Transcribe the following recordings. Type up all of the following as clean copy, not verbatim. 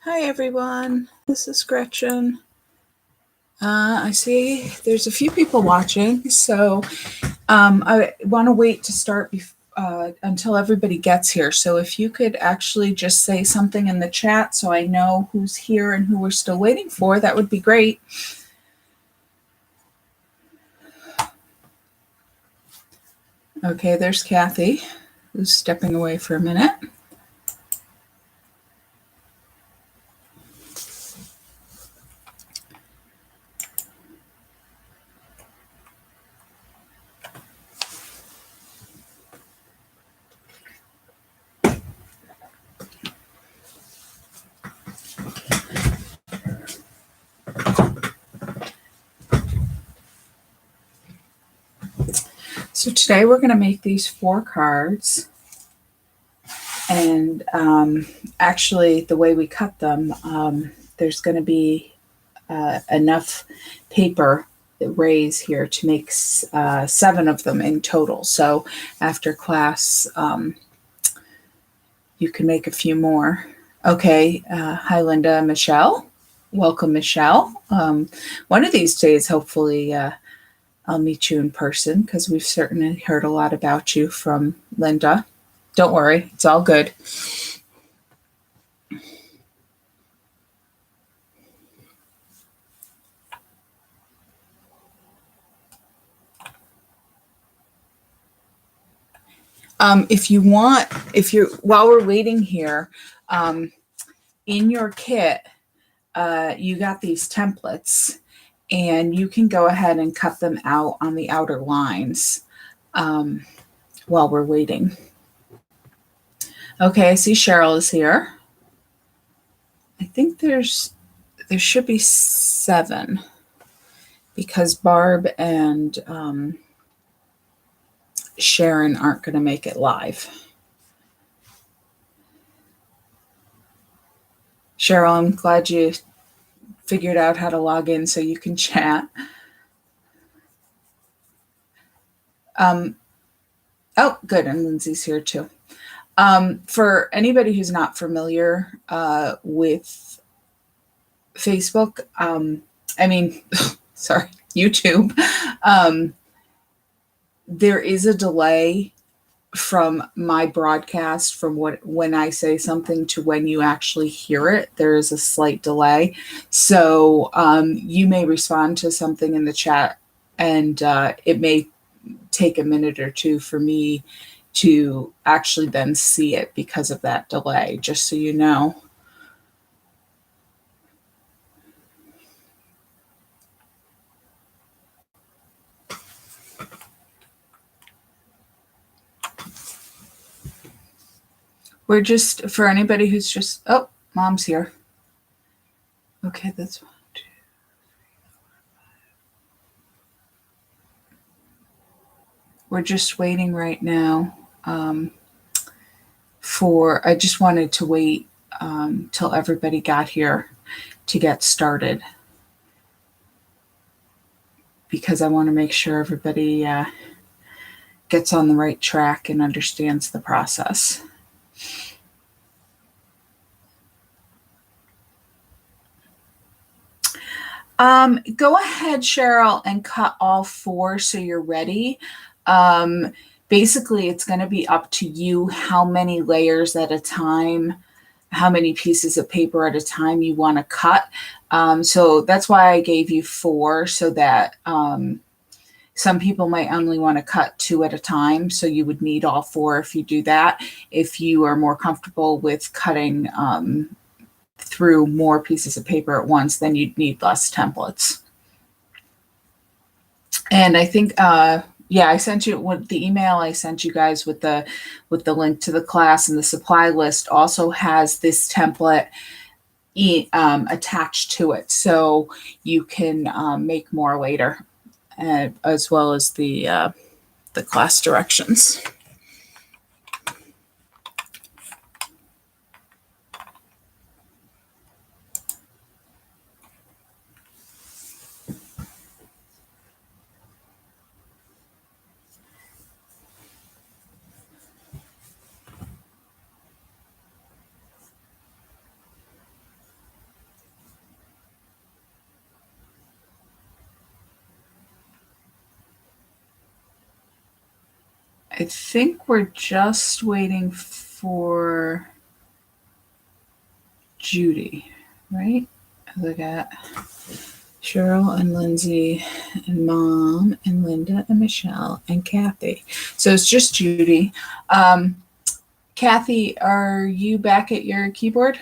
Hi everyone, this is Gretchen. I see there's a few people watching, so I want to wait to start until everybody gets here. So if you could actually just say something in the chat so I know who's here and who we're still waiting for, that would be great. Okay, there's Kathy, who's stepping away for a minute. So today we're going to make these 4 cards. And actually, the way we cut them, there's going to be enough paper rays here to make 7 of them in total. So after class, you can make a few more. Okay. Hi, Linda. Michelle. Welcome, Michelle. One of these days, hopefully, I'll meet you in person because we've certainly heard a lot about you from Linda. Don't worry, it's all good. While we're waiting here, in your kit, you got these templates, and you can go ahead and cut them out on the outer lines while we're waiting. Okay, I see Cheryl is here. I think there should be 7 because Barb and Sharon aren't going to make it live. Cheryl, I'm glad you figured out how to log in so you can chat. Oh, good. And Lindsay's here too. For anybody who's not familiar with Facebook, sorry, YouTube, there is a delay from my broadcast from when I say something to when you actually hear it. There is a slight delay. So you may respond to something in the chat, and it may take a minute or two for me to actually then see it because of that delay, just so you know. We're just, for anybody who's just, oh, Mom's here. Okay, that's 1, 2, 3, 4, 5. We're just waiting right now I just wanted to wait till everybody got here to get started, because I want to make sure everybody gets on the right track and understands the process. Go ahead, Cheryl, and cut all 4 so you're ready. Basically, it's going to be up to you how many layers at a time, how many pieces of paper at a time you want to cut. So that's why I gave you 4, so that some people might only want to cut 2 at a time. So you would need all 4 if you do that. If you are more comfortable with cutting through more pieces of paper at once, then you'd need less templates. And I think, I sent you with the email I sent you guys with the link to the class, and the supply list also has this template attached to it, so you can make more later, as well as the class directions. I think we're just waiting for Judy, right? I got Cheryl and Lindsay and Mom and Linda and Michelle and Kathy. So it's just Judy. Kathy, are you back at your keyboard?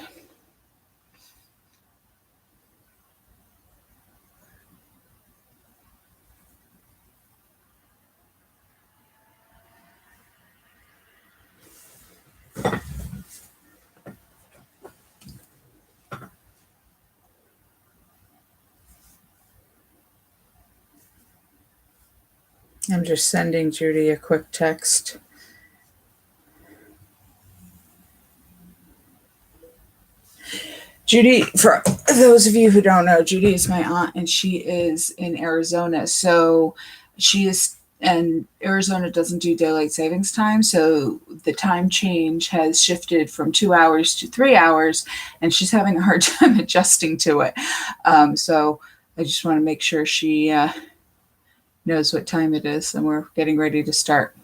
I'm just sending Judy a quick text. Judy, for those of you who don't know, Judy is my aunt and she is in Arizona. So she is, and Arizona doesn't do daylight savings time. So the time change has shifted from 2 hours to 3 hours and she's having a hard time adjusting to it. So I just want to make sure she knows what time it is and we're getting ready to start.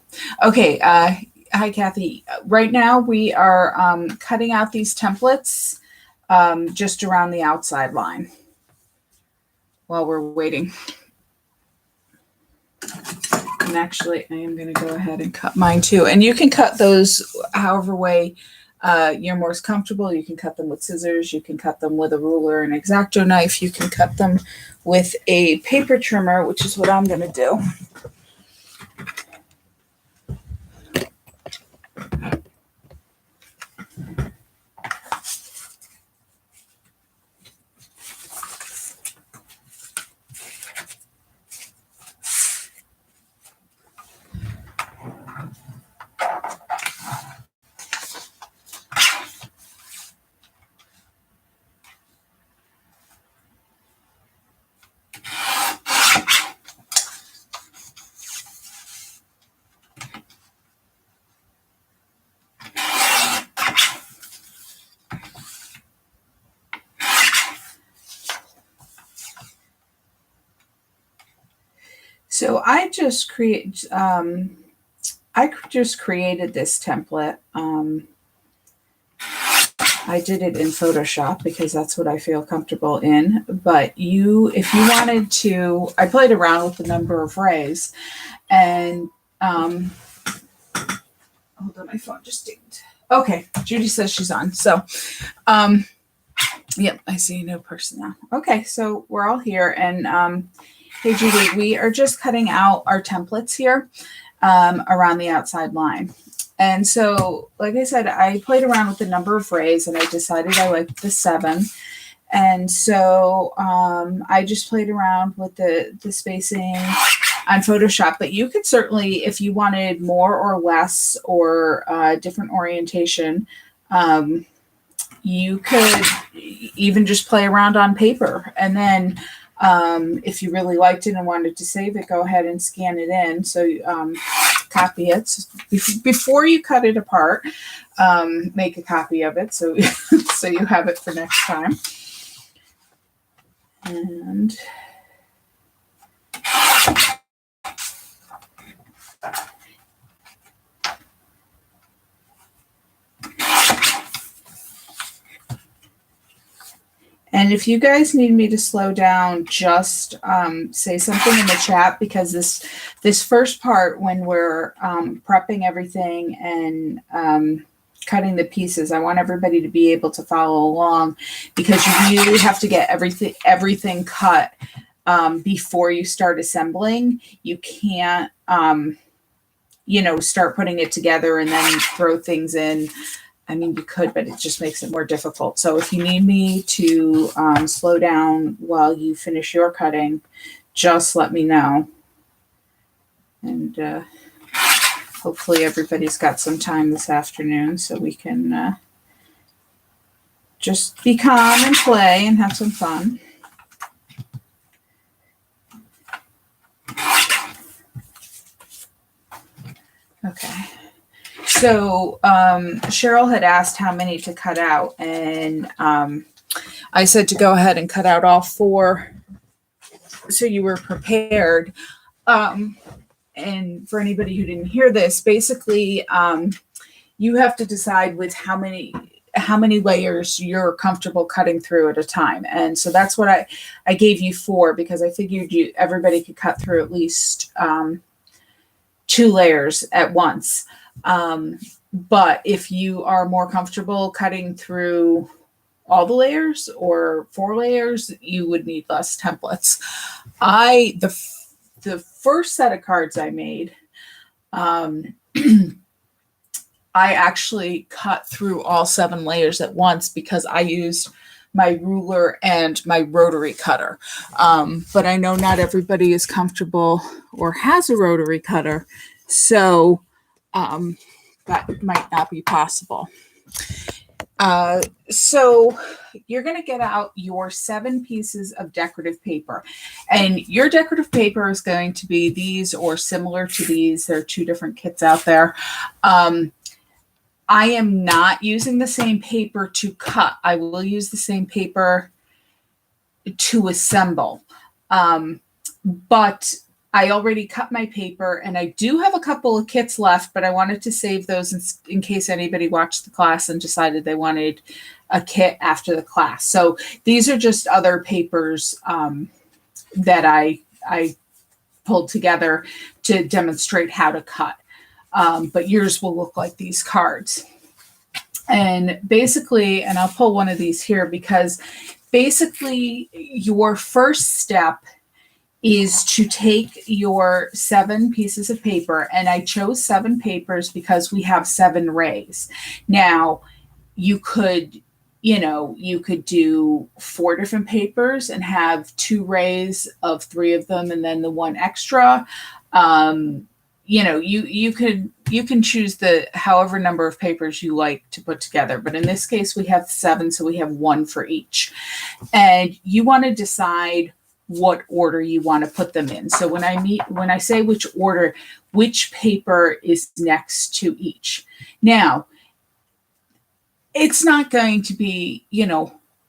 Okay. Hi, Kathy. Right now we are cutting out these templates just around the outside line while we're waiting. And actually, I am going to go ahead and cut mine too. And you can cut those however way you're most comfortable. You can cut them with scissors. You can cut them with a ruler and X-Acto knife. You can cut them with a paper trimmer, which is what I'm going to do. So I just created this template. I did it in Photoshop because that's what I feel comfortable in. But if you wanted to, I played around with the number of rays, and hold on, my phone just dinged. Okay, Judy says she's on. So, yep, I see a new person now. Okay, so we're all here, and hey, Judy, we are just cutting out our templates here around the outside line. And so, like I said, I played around with the number of rays and I decided I liked the 7. And so I just played around with the spacing on Photoshop. But you could certainly, if you wanted more or less or different orientation, you could even just play around on paper. And then if you really liked it and wanted to save it, go ahead and scan it in. So copy it before you cut it apart. Make a copy of it so so you have it for next time. And And if you guys need me to slow down, just say something in the chat, because this first part, when we're prepping everything and cutting the pieces, I want everybody to be able to follow along, because you really have to get everything cut before you start assembling. You can't, start putting it together and then throw things in. I mean, you could, but it just makes it more difficult. So if you need me to slow down while you finish your cutting, just let me know. And hopefully everybody's got some time this afternoon so we can just be calm and play and have some fun. Okay. So Cheryl had asked how many to cut out, and I said to go ahead and cut out all 4 so you were prepared. And and for anybody who didn't hear this, basically, you have to decide with how many layers you're comfortable cutting through at a time. And so that's what I gave you 4, because I figured everybody could cut through at least 2 layers at once. But if you are more comfortable cutting through all the layers or 4 layers, you would need less templates. The first set of cards I made, I actually cut through all 7 layers at once because I used my ruler and my rotary cutter. But I know not everybody is comfortable or has a rotary cutter, so that might not be possible. So you're going to get out your 7 pieces of decorative paper, and your decorative paper is going to be these or similar to these. There are 2 different kits out there. I am not using the same paper to cut. I will use the same paper to assemble. But I already cut my paper, and I do have a couple of kits left, but I wanted to save those in case anybody watched the class and decided they wanted a kit after the class. So these are just other papers that I pulled together to demonstrate how to cut. But yours will look like these cards. And basically, and I'll pull one of these here, because basically your first step is to take your 7 pieces of paper, and I chose 7 papers because we have 7 rays. Now, you could do 4 different papers and have 2 rays of 3 of them, and then the 1 extra. You can choose the however number of papers you like to put together. But in this case, we have 7, so we have 1 for each. And you want to decide what order you want to put them in. So when I say which order, which paper is next to each. Now, it's not going to be,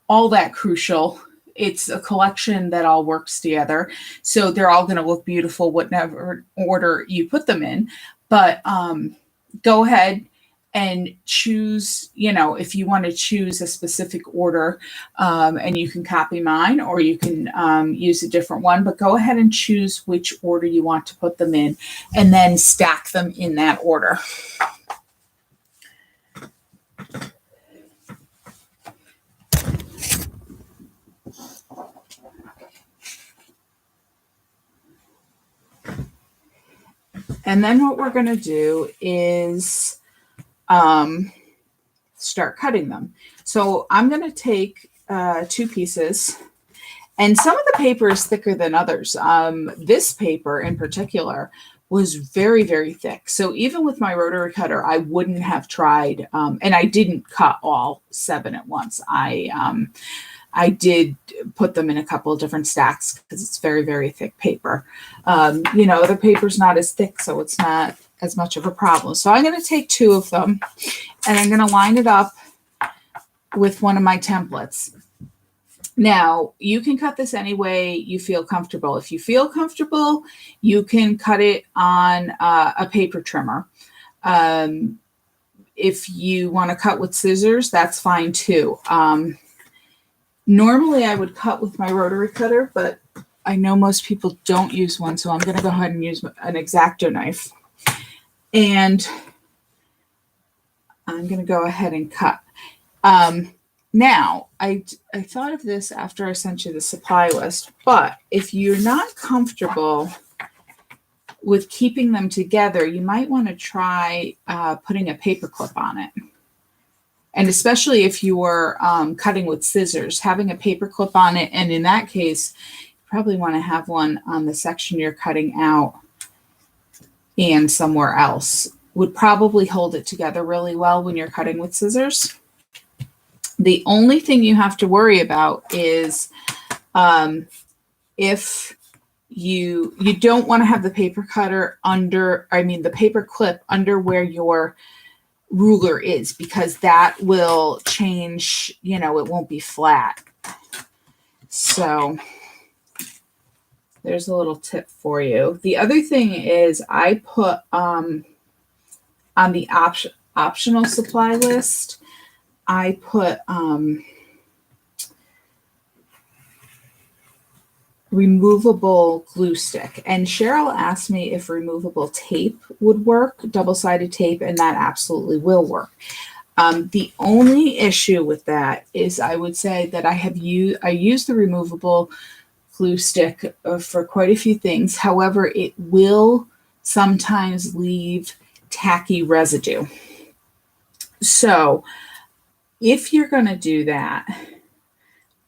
all that crucial. It's a collection that all works together. So they're all going to look beautiful, whatever order you put them in. But go ahead and choose, if you want to choose a specific order, and you can copy mine or you can use a different one, but go ahead and choose which order you want to put them in and then stack them in that order. And then what we're going to do is start cutting them. So I'm going to take 2 pieces, and some of the paper is thicker than others. This paper in particular was very, very thick. So even with my rotary cutter, I wouldn't have tried, and I didn't cut all 7 at once. I did put them in a couple of different stacks because it's very, very thick paper. The paper's not as thick, so it's not as much of a problem. So I'm going to take 2 of them, and I'm going to line it up with one of my templates. Now, you can cut this any way you feel comfortable. If you feel comfortable, you can cut it on a paper trimmer. If you want to cut with scissors, that's fine too. Normally, I would cut with my rotary cutter, but I know most people don't use one, so I'm going to go ahead and use an X-Acto knife. And I'm going to go ahead and cut. Now, I thought of this after I sent you the supply list, but if you're not comfortable with keeping them together, you might want to try putting a paper clip on it. And especially if you were cutting with scissors, having a paper clip on it, and in that case, you probably want to have one on the section you're cutting out and somewhere else, would probably hold it together really well when you're cutting with scissors. The only thing you have to worry about is if you don't want to have the paper cutter the paper clip under where your ruler is, because that will change, it won't be flat. So there's a little tip for you. The other thing is I put on the optional supply list, I put removable glue stick. And Cheryl asked me if removable tape would work, double-sided tape, and that absolutely will work. The only issue with that is I would say that I use the removable glue stick for quite a few things. However, it will sometimes leave tacky residue. So if you're going to do that,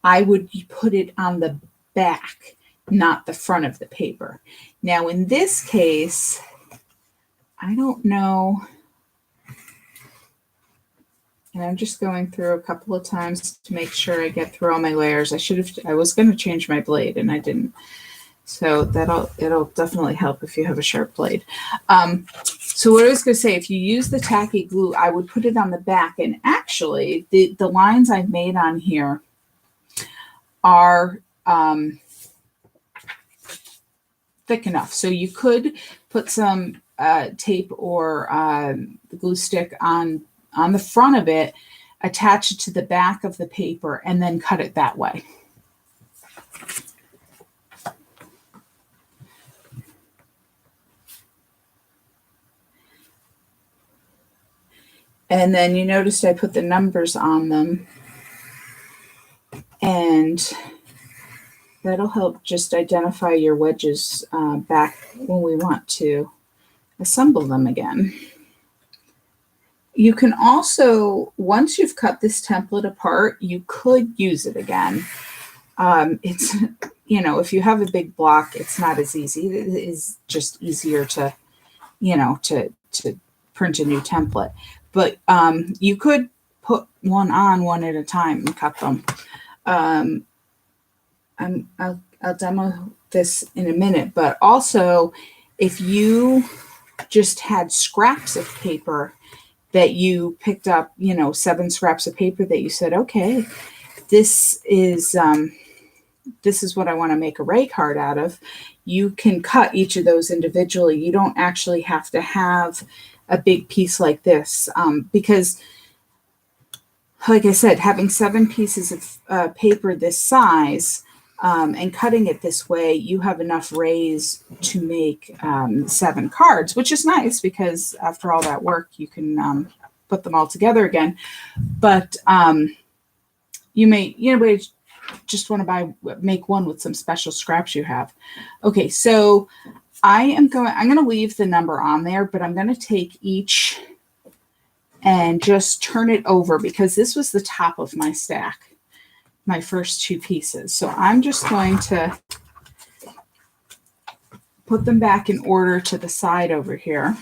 I would put it on the back, not the front of the paper. Now, in this case, I don't know. And I'm just going through a couple of times to make sure I get through all my layers. I was going to change my blade and I didn't. So it'll definitely help if you have a sharp blade. So what I was going to say, if you use the tacky glue, I would put it on the back. And actually, the lines I've made on here are thick enough. So you could put some tape or the glue stick on the front of it, attach it to the back of the paper, and then cut it that way. And then you noticed I put the numbers on them, and that'll help just identify your wedges back when we want to assemble them again. You can also, once you've cut this template apart, you could use it again. It's, if you have a big block, it's not as easy. It is just easier to, to print a new template. But you could put one on one at a time and cut them. I'll demo this in a minute, but also if you just had scraps of paper that you picked up, 7 scraps of paper that you said, okay, this is what I want to make a ray card out of. You can cut each of those individually. You don't actually have to have a big piece like this because, like I said, having 7 pieces of paper this size and cutting it this way, you have enough rays to make 7 cards, which is nice because after all that work, you can put them all together again. But you may, just want to make one with some special scraps you have. Okay, so I'm going to leave the number on there, but I'm going to take each and just turn it over because this was the top of my stack, my first 2 pieces. So I'm just going to put them back in order to the side over here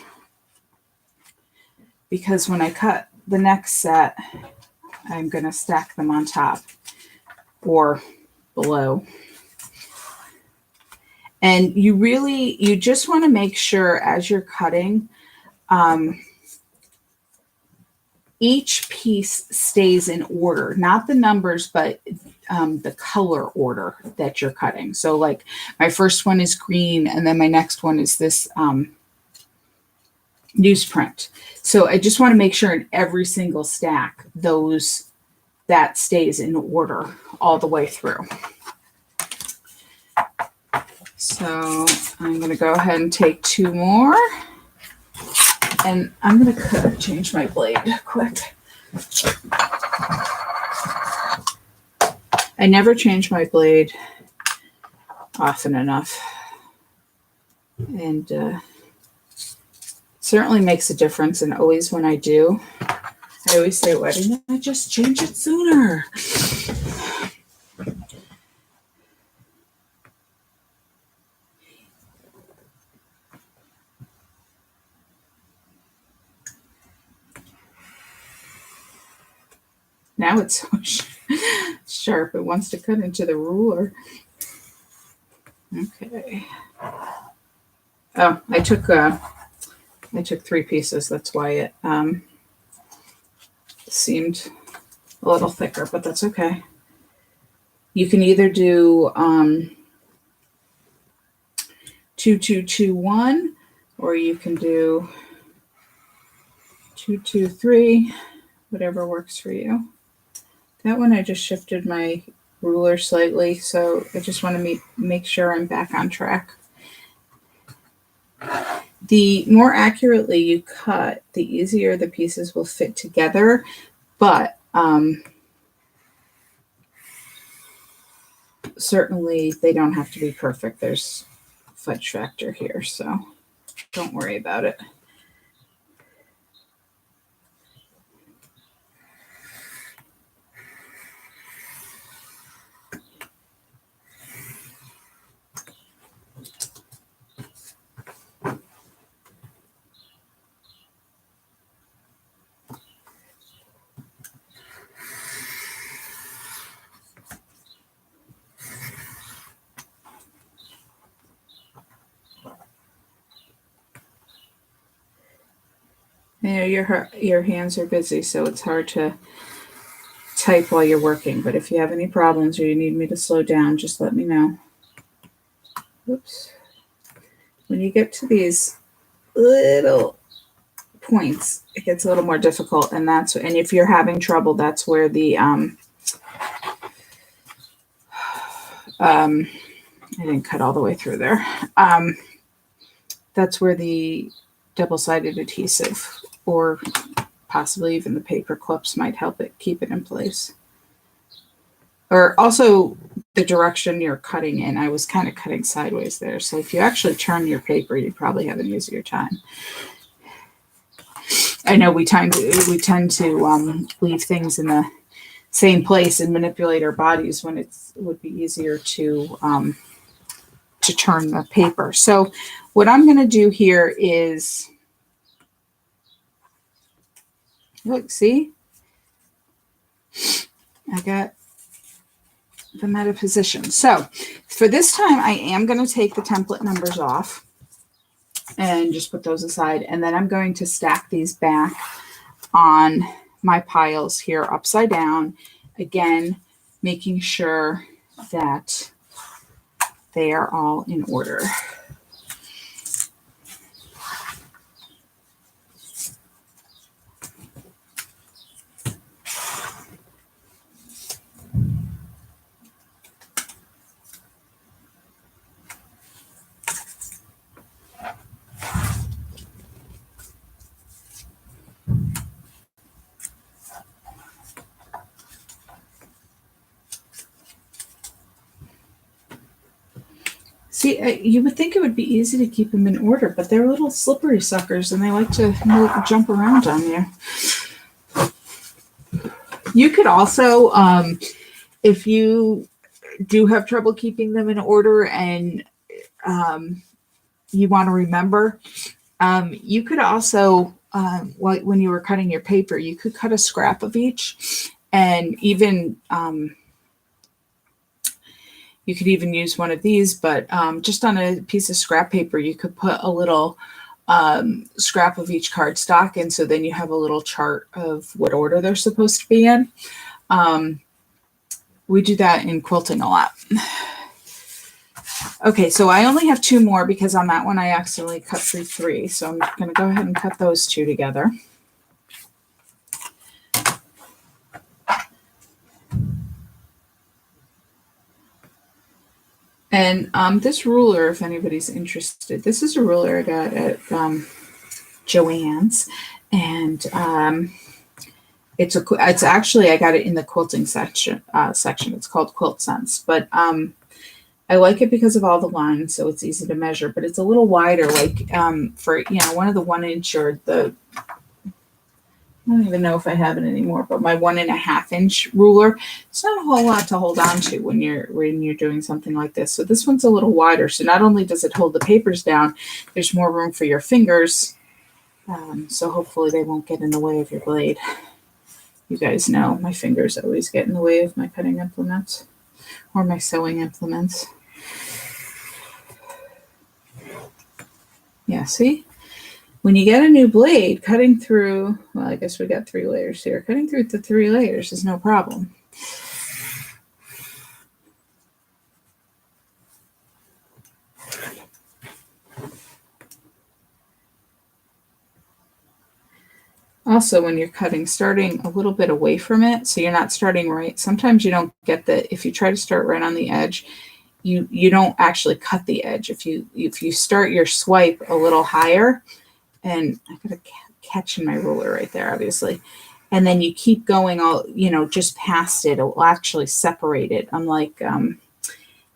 because when I cut the next set, I'm going to stack them on top or below. And you just want to make sure as you're cutting, each piece stays in order, not the numbers, but the color order that you're cutting. So like my first one is green, and then my next one is this newsprint. So I just want to make sure in every single stack, that stays in order all the way through. So I'm going to go ahead and take 2 more. And I'm going to change my blade quick. I never change my blade often enough. And certainly makes a difference. And always when I do, I always say, why didn't I just change it sooner? Now it's so sharp, it wants to cut into the ruler. Okay. Oh, I took 3 pieces. That's why it seemed a little thicker, but that's okay. You can either do 2-2-2-1, or you can do 2-2-3, whatever works for you. That one I just shifted my ruler slightly, so I just want to make sure I'm back on track. The more accurately you cut, the easier the pieces will fit together, but certainly they don't have to be perfect. There's fudge factor here, so don't worry about it. You know, your hands are busy, so it's hard to type while you're working. But if you have any problems or you need me to slow down, just let me know. Oops. When you get to these little points, it gets a little more difficult, and if you're having trouble, that's where the I didn't cut all the way through there. That's where the double-sided adhesive, or possibly even the paper clips, might help it keep it in place. Or also the direction you're cutting in. I was kind of cutting sideways there, so if you actually turn your paper, you probably have an easier time. I know we tend to leave things in the same place and manipulate our bodies when it would be easier to turn the paper. So what I'm going to do here is, look, see, I got the meta position. So for this time, I am going to take the template numbers off and just put those aside. And then I'm going to stack these back on my piles here upside down, again, making sure that they are all in order. See, you would think it would be easy to keep them in order, but they're little slippery suckers, and they like to jump around on you. You could also, if you do have trouble keeping them in order and you want to remember, you could also, when you were cutting your paper, you could cut a scrap of each, and even you could even use one of these, but just on a piece of scrap paper, you could put a little scrap of each cardstock, and so then you have a little chart of what order they're supposed to be in. We do that in quilting a lot. Okay, so I only have 2 more because on that one I accidentally cut through 3, so I'm going to go ahead and cut those 2 together. And this ruler, if anybody's interested, this is a ruler I got at Joann's, and it's actually, I got it in the quilting section. It's called Quilt Sense, but I like it because of all the lines, so it's easy to measure. But it's a little wider, like for one of the 1-inch or the, I don't even know if I have it anymore, but my 1.5-inch ruler, it's not a whole lot to hold on to when you're doing something like this. So this one's a little wider. So not only does it hold the papers down, there's more room for your fingers. So hopefully they won't get in the way of your blade. You guys know my fingers always get in the way of my cutting implements or my sewing implements. Yeah, see? When you get a new blade, cutting through, well, I guess we got 3 layers here. Cutting through the 3 layers is no problem. Also, when you're cutting, starting a little bit away from it, so you're not starting right. Sometimes you don't get the, if you try to start right on the edge, you don't actually cut the edge. If you start your swipe a little higher, and I got a catch in my ruler right there, obviously, and then you keep going all, just past it, it will actually separate it. Unlike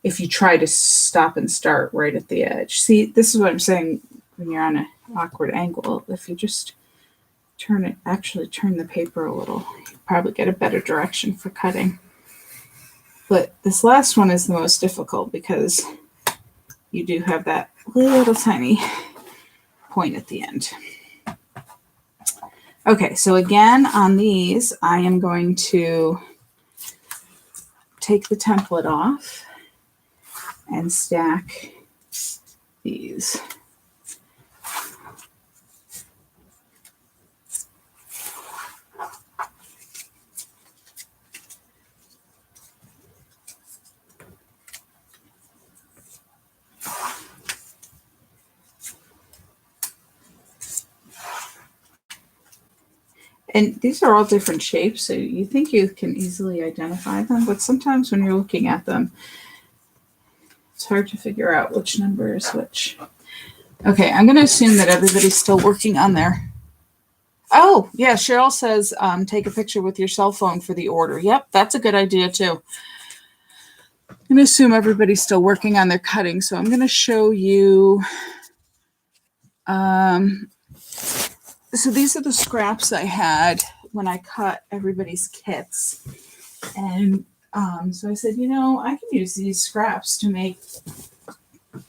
if you try to stop and start right at the edge. See, this is what I'm saying when you're on an awkward angle. If you just turn the paper a little, you probably get a better direction for cutting. But this last one is the most difficult because you do have that little tiny point at the end. Okay, so again, on these, I am going to take the template off and stack these. And these are all different shapes, so you think you can easily identify them, but sometimes when you're looking at them, it's hard to figure out which number is which. Okay, I'm going to assume that everybody's still working on their... Oh, yeah, Cheryl says take a picture with your cell phone for the order. Yep, that's a good idea, too. I'm going to assume everybody's still working on their cutting, so I'm going to show you... So these are the scraps I had when I cut everybody's kits. And so I said, I can use these scraps to make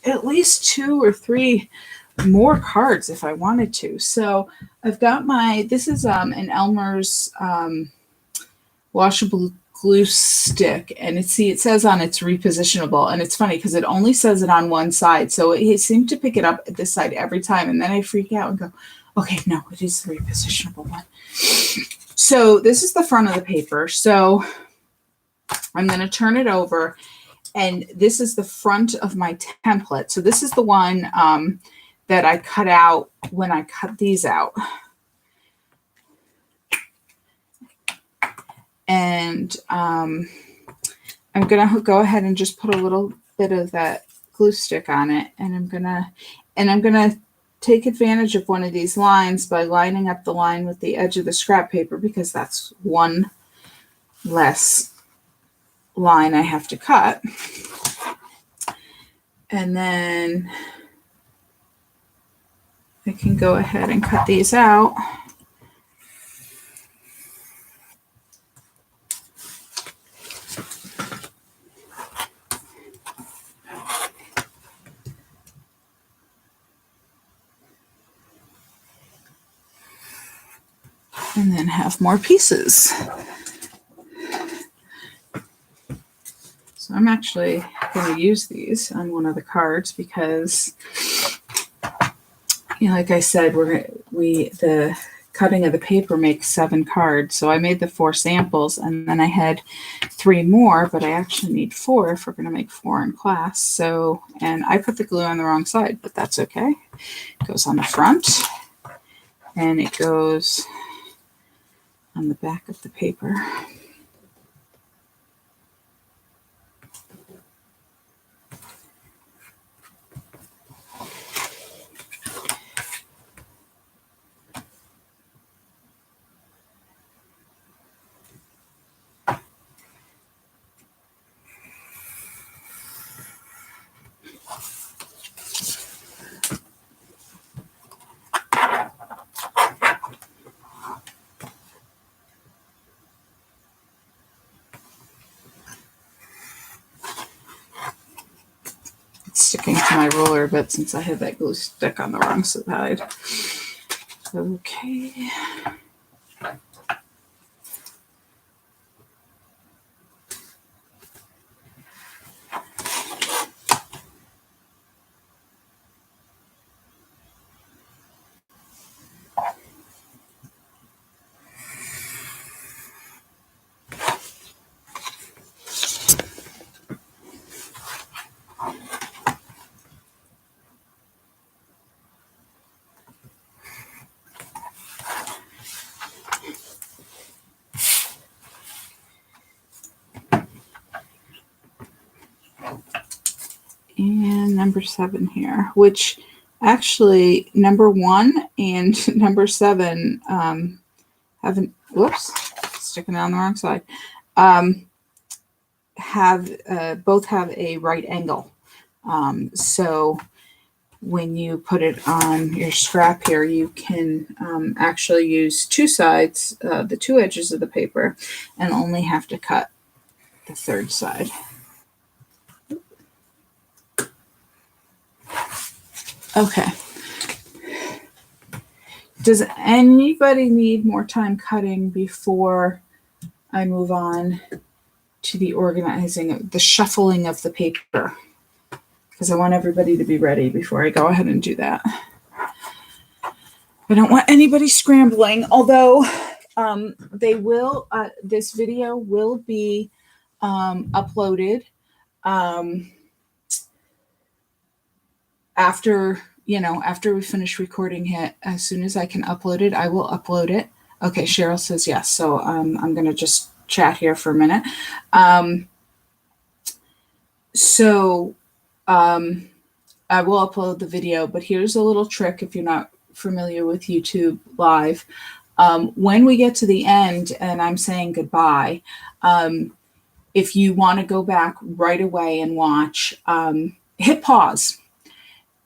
at least 2 or 3 more cards if I wanted to. So I've got this is an Elmer's washable glue stick, and it says on it's repositionable, and it's funny because it only says it on one side, so it seemed to pick it up at this side every time, and then I freak out and go, okay, no, it is the repositionable one. So this is the front of the paper. So I'm going to turn it over, and this is the front of my template. So this is the one that I cut out when I cut these out. And I'm going to go ahead and just put a little bit of that glue stick on it. And I'm going to take advantage of one of these lines by lining up the line with the edge of the scrap paper, because that's one less line I have to cut. And then I can go ahead and cut these out. And then have more pieces. So I'm actually going to use these on one of the cards because, like I said, the cutting of the paper makes 7 cards. So I made the 4 samples, and then I had 3 more, but I actually need 4 if we're going to make 4 in class. So, and I put the glue on the wrong side, but that's okay. It goes on the front, and it goes on the back of the paper. Sticking to my ruler a bit since I had that glue stick on the wrong side. Okay. number 7 here, which actually number 1 and number 7 haven't, whoops, sticking it on the wrong side, both have a right angle. So when you put it on your scrap here, you can actually use 2 sides, the 2 edges of the paper, and only have to cut the 3rd side. Okay. Does anybody need more time cutting before I move on to the organizing, the shuffling of the paper? Because I want everybody to be ready before I go ahead and do that. I don't want anybody scrambling, although this video will be uploaded after we finish recording it. As soon as I can upload it, I will upload it. Okay, Cheryl says yes. So I'm going to just chat here for a minute. I will upload the video, but here's a little trick if you're not familiar with YouTube Live. When we get to the end and I'm saying goodbye, if you want to go back right away and watch, hit pause.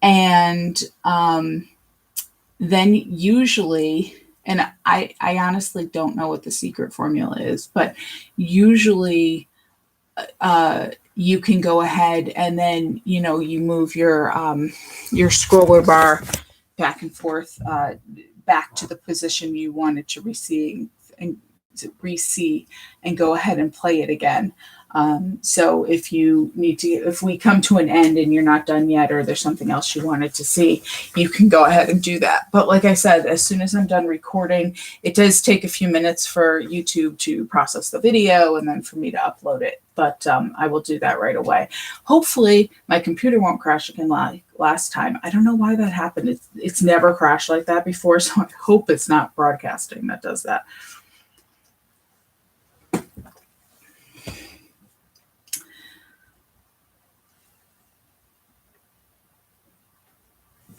And then usually, and I honestly don't know what the secret formula is, but usually you can go ahead and then, you move your scroller bar back and forth, back to the position you wanted to re-see and go ahead and play it again. So if we come to an end and you're not done yet, or there's something else you wanted to see, you can go ahead and do that. But like I said, as soon as I'm done recording, it does take a few minutes for YouTube to process the video and then for me to upload it. But I will do that right away. Hopefully my computer won't crash again like last time. I don't know why that happened. It's never crashed like that before. So I hope it's not broadcasting that does that.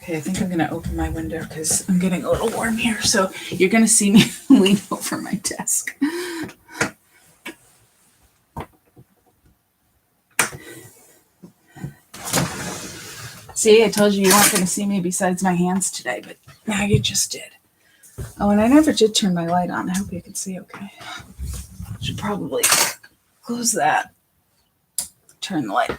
Okay, I think I'm going to open my window because I'm getting a little warm here. So you're going to see me lean over my desk. See, I told you weren't going to see me besides my hands today, but now you just did. Oh, and I never did turn my light on. I hope you can see okay. Should probably close that. Turn the light on.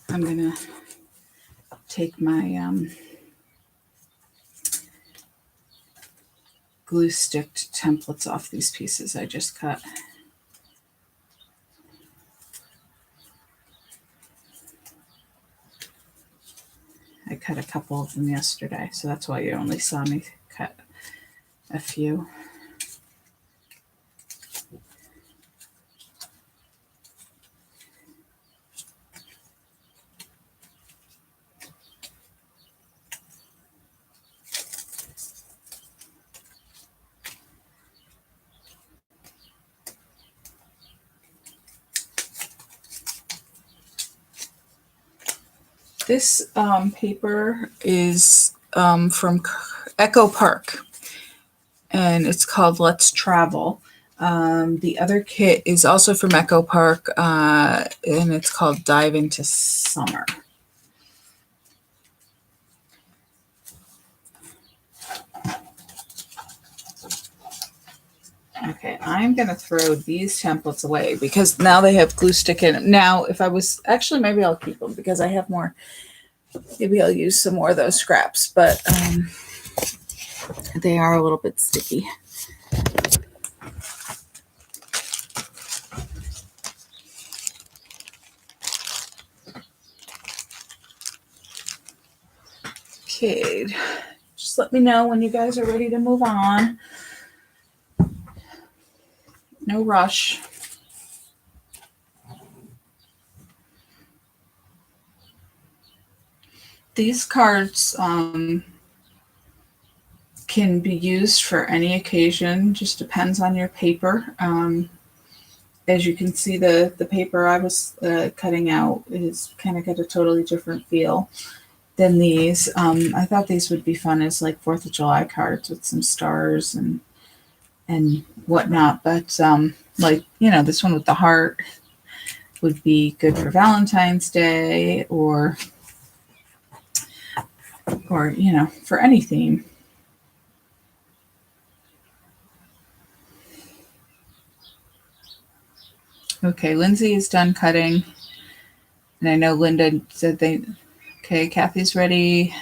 I'm going to take my glue sticked templates off these pieces I just cut. I cut a couple of them yesterday, so that's why you only saw me cut a few. This paper is from Echo Park, and it's called Let's Travel. The other kit is also from Echo Park, and it's called Dive into Summer. Okay, I'm going to throw these templates away because now they have glue stick in them. Now, if I was, actually, maybe I'll keep them because I have more. Maybe I'll use some more of those scraps, but they are a little bit sticky. Okay, just let me know when you guys are ready to move on. No rush. These cards can be used for any occasion, just depends on your paper. As you can see, the paper I was cutting out is kind of got a totally different feel than these. I thought these would be fun as like 4th of July cards with some stars and whatnot. But like, you know, this one with the heart would be good for Valentine's Day or, you know, for any theme. Okay, Lindsay is done cutting. And I know Linda said okay, Kathy's ready.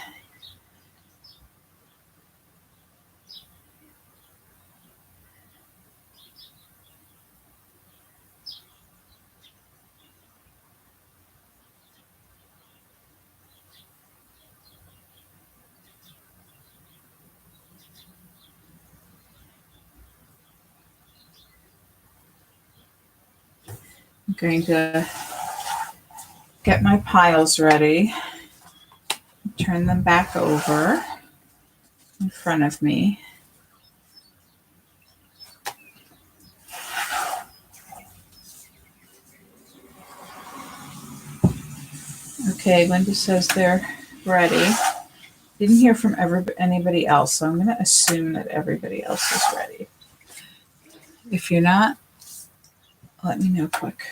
I'm going to get my piles ready. Turn them back over in front of me. Okay, Linda says they're ready. Didn't hear from anybody else, so I'm going to assume that everybody else is ready. If you're not, let me know quick.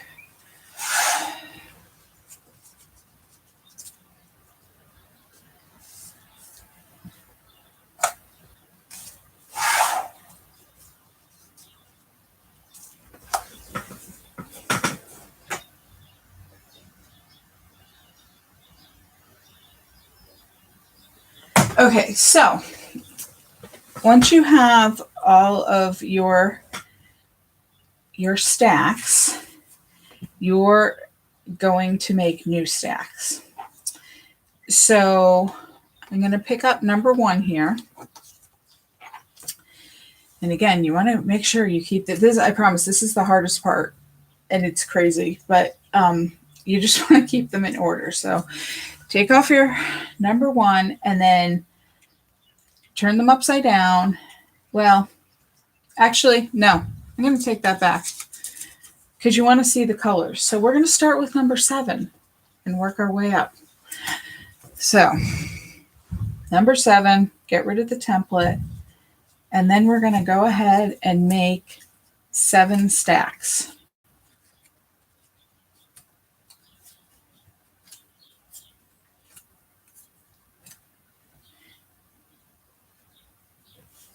Okay, so once you have all of your stacks, you're going to make new stacks. So I'm going to pick up number 1 here. And again, you want to make sure you keep this. I promise this is the hardest part and it's crazy, but you just want to keep them in order. So take off your number 1 and then turn them upside down. Well, actually, no, I'm going to take that back because you want to see the colors. So we're going to start with number 7 and work our way up. So number 7, get rid of the template. And then we're going to go ahead and make 7 stacks.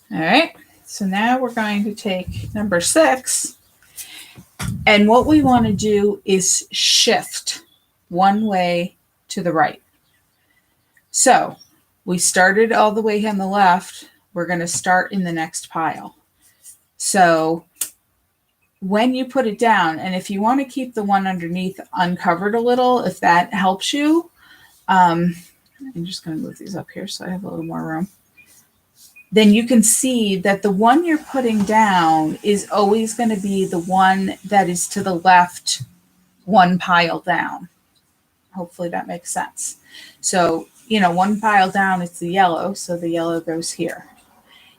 All right, so now we're going to take number 6, and what we want to do is shift one way to the right. So we started all the way on the left. We're going to start in the next pile. So when you put it down, and if you want to keep the one underneath uncovered a little, if that helps you, I'm just going to move these up here so I have a little more room. Then you can see that the one you're putting down is always going to be the one that is to the left, one pile down. Hopefully that makes sense. So, you know, one pile down, it's the yellow, so the yellow goes here.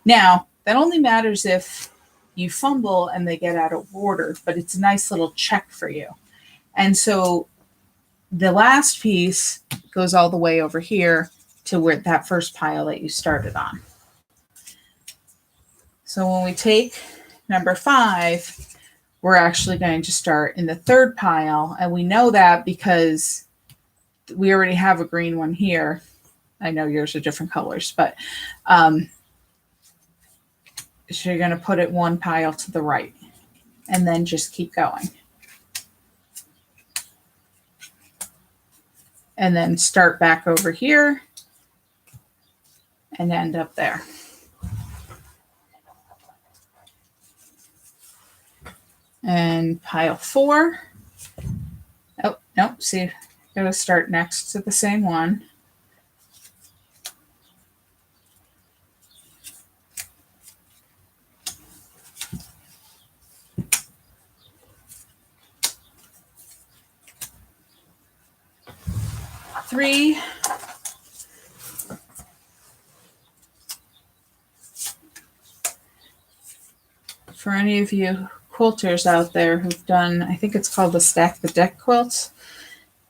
Now, that only matters if you fumble and they get out of order, but it's a nice little check for you. And so the last piece goes all the way over here to where that first pile that you started on. So when we take number 5, we're actually going to start in the 3rd pile. And we know that because we already have a green one here. I know yours are different colors, but so you're going to put it one pile to the right and then just keep going. And then start back over here and end up there. And pile 4. Oh, nope. See, got to start next to the same one. 3. For any of you quilters out there who've done, I think it's called the Stack the Deck quilts.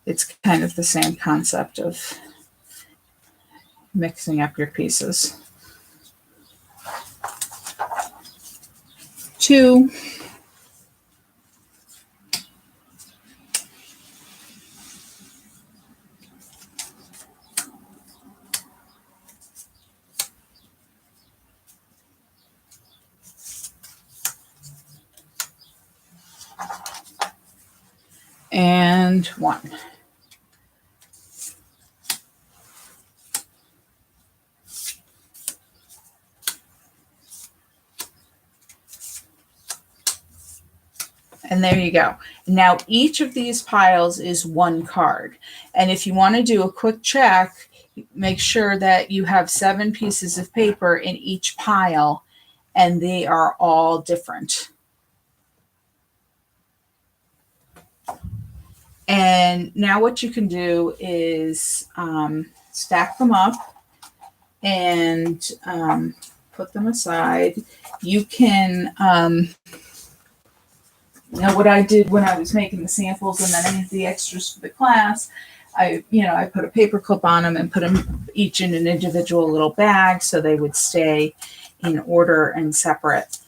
It's kind of the same concept of mixing up your pieces. 2. And 1. And there you go. Now each of these piles is 1 card. And if you want to do a quick check, make sure that you have 7 pieces of paper in each pile, and they are all different. And now what you can do is stack them up and put them aside. You can, now what I did when I was making the samples and then I had the extras for the class, I put a paper clip on them and put them each in an individual little bag so they would stay in order and separate.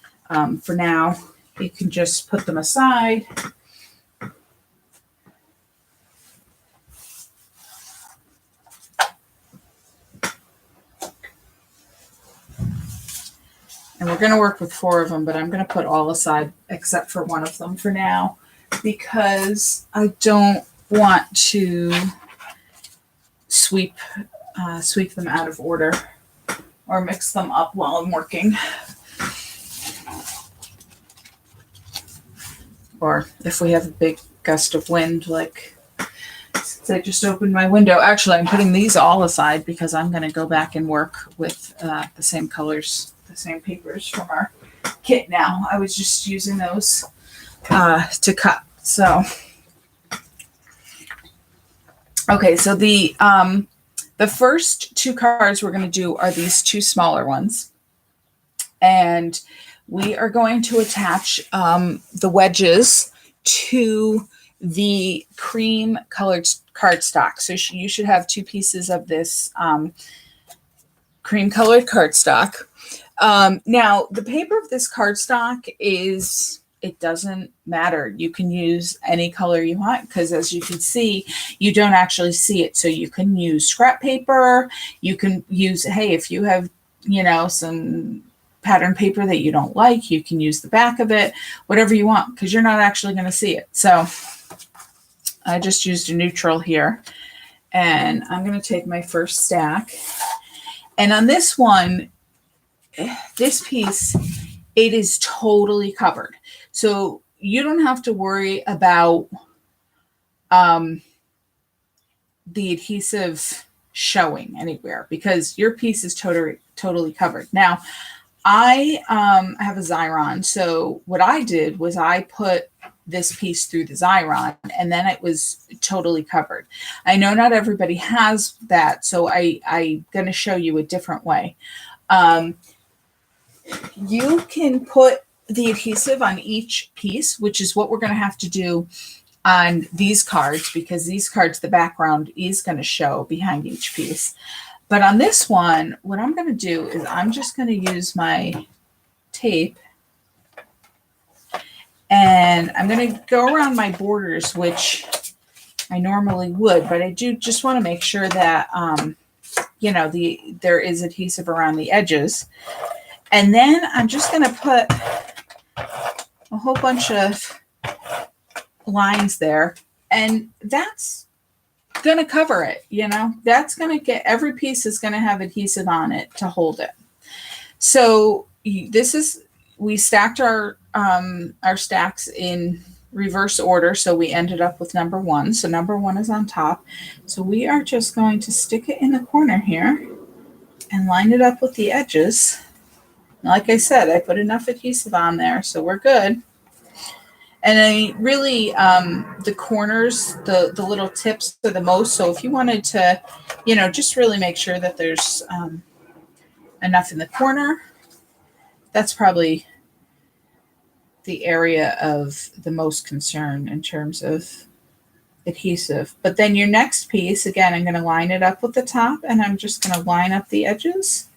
For now, you can just put them aside. And we're going to work with 4 of them, but I'm going to put all aside except for 1 of them for now because I don't want to sweep them out of order or mix them up while I'm working. Or if we have a big gust of wind, like since I just opened my window. Actually, I'm putting these all aside because I'm going to go back and work with the same colors, the same papers from our kit now. I was just using those to cut. So, okay, so the first 2 cards we're going to do are these 2 smaller ones. And we are going to attach the wedges to the cream colored cardstock. So you should have 2 pieces of this cream colored cardstock. Now, the paper of this cardstock it doesn't matter. You can use any color you want because as you can see, you don't actually see it. So you can use scrap paper. You can use, hey, if you have, some pattern paper that you don't like, you can use the back of it, whatever you want, because you're not actually going to see it. So I just used a neutral here, and I'm going to take my first stack. And on this one, this piece, it is totally covered. So you don't have to worry about the adhesive showing anywhere because your piece is totally covered. Now, I have a Xyron. So what I did was I put this piece through the Xyron and then it was totally covered. I know not everybody has that, so I'm going to show you a different way. You can put the adhesive on each piece, which is what we're going to have to do on these cards because these cards, the background is going to show behind each piece. But on this one, what I'm going to do is I'm just going to use my tape and I'm going to go around my borders, which I normally would, but I do just want to make sure that, there is adhesive around the edges. And then I'm just going to put a whole bunch of lines there, and that's going to cover it. That's going to get, every piece is going to have adhesive on it to hold it. So we stacked our stacks in reverse order. So we ended up with number 1. So number 1 is on top. So we are just going to stick it in the corner here and line it up with the edges. Like I said, I put enough adhesive on there, so we're good. And I really, the corners, the little tips are the most. So if you wanted to, just really make sure that there's enough in the corner, that's probably the area of the most concern in terms of adhesive. But then your next piece, again, I'm going to line it up with the top, and I'm just going to line up the edges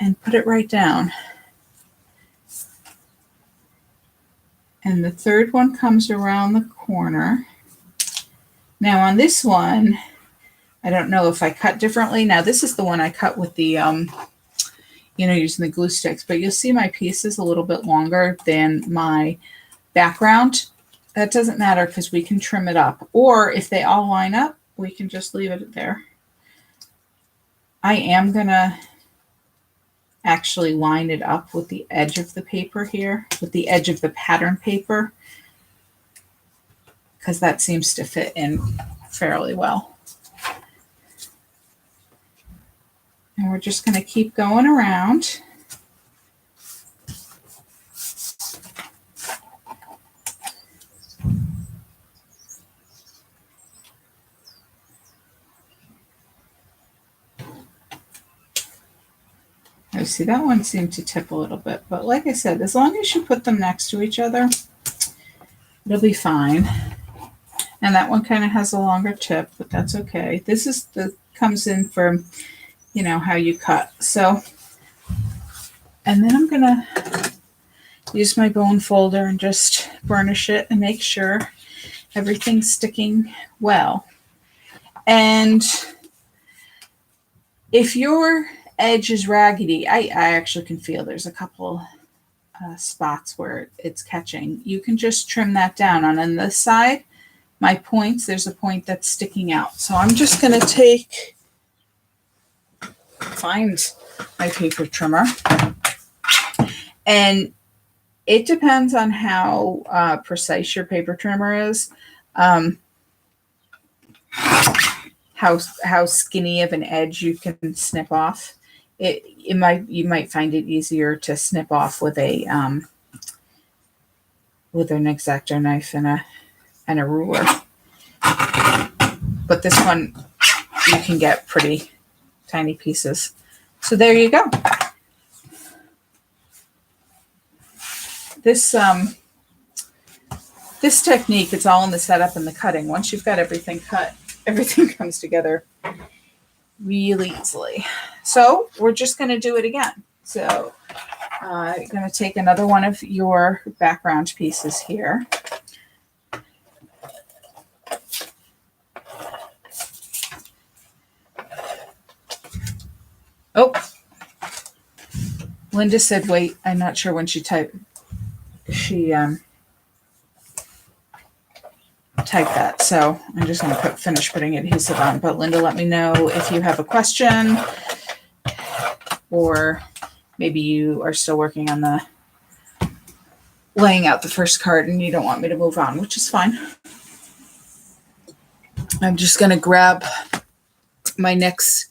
and put it right down. And the third one comes around the corner. Now on this one, I don't know if I cut differently. Now this is the one I cut with the, using the glue sticks, but you'll see my piece is a little bit longer than my background. That doesn't matter because we can trim it up. Or if they all line up, we can just leave it there. I am going to actually line it up with the edge of the paper here, with the edge of the pattern paper, because that seems to fit in fairly well. And we're just going to keep going around. I see that one seemed to tip a little bit, but like I said, as long as you put them next to each other, it'll be fine. And that one kind of has a longer tip, but that's okay. This is comes in from, how you cut. So, and then I'm gonna use my bone folder and just burnish it and make sure everything's sticking well. And if your edge is raggedy, I actually can feel there's a couple spots where it's catching. You can just trim that down. And on this side, my points, there's a point that's sticking out. So I'm just going to find my paper trimmer. And it depends on how precise your paper trimmer is. How skinny of an edge you can snip off. You might find it easier to snip off with an X-Acto knife and a ruler. But this one you can get pretty tiny pieces. So there you go. This technique, it's all in the setup and the cutting. Once you've got everything cut, everything comes together really easily. So we're just going to do it again. So I'm going to take another one of your background pieces here. Oh, Linda said, wait, I'm not sure when she typed that. So I'm just going to finish putting adhesive on. But Linda, let me know if you have a question, or maybe you are still working on the laying out the first card and you don't want me to move on, which is fine. I'm just going to grab my next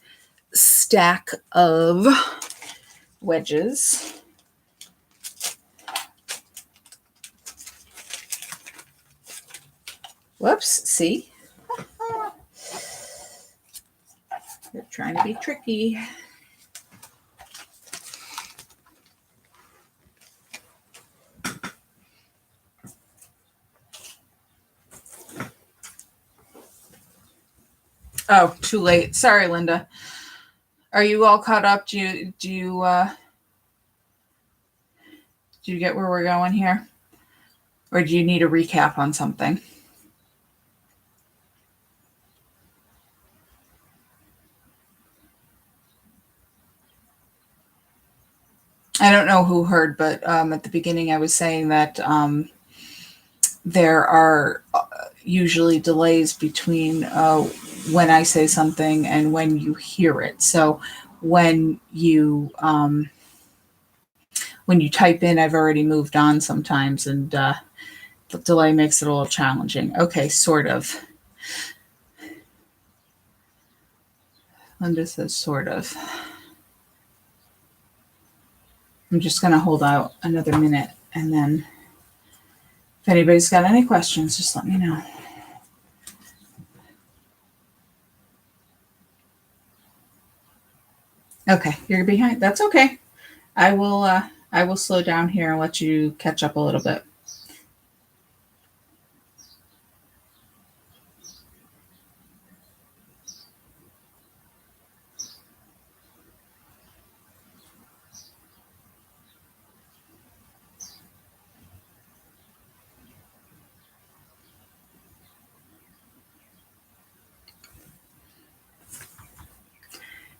stack of wedges. Whoops, see? They're trying to be tricky. Oh, too late. Sorry, Linda. Are you all caught up? Do you get where we're going here? Or do you need a recap on something? I don't know who heard, but at the beginning I was saying that there are usually delays between when I say something and when you hear it. So when you type in, I've already moved on sometimes, and the delay makes it a little challenging. Okay, sort of. Linda says sort of. I'm just going to hold out another minute and then If anybody's got any questions, just let me know. Okay, you're behind. That's okay. I will slow down here and let you catch up a little bit.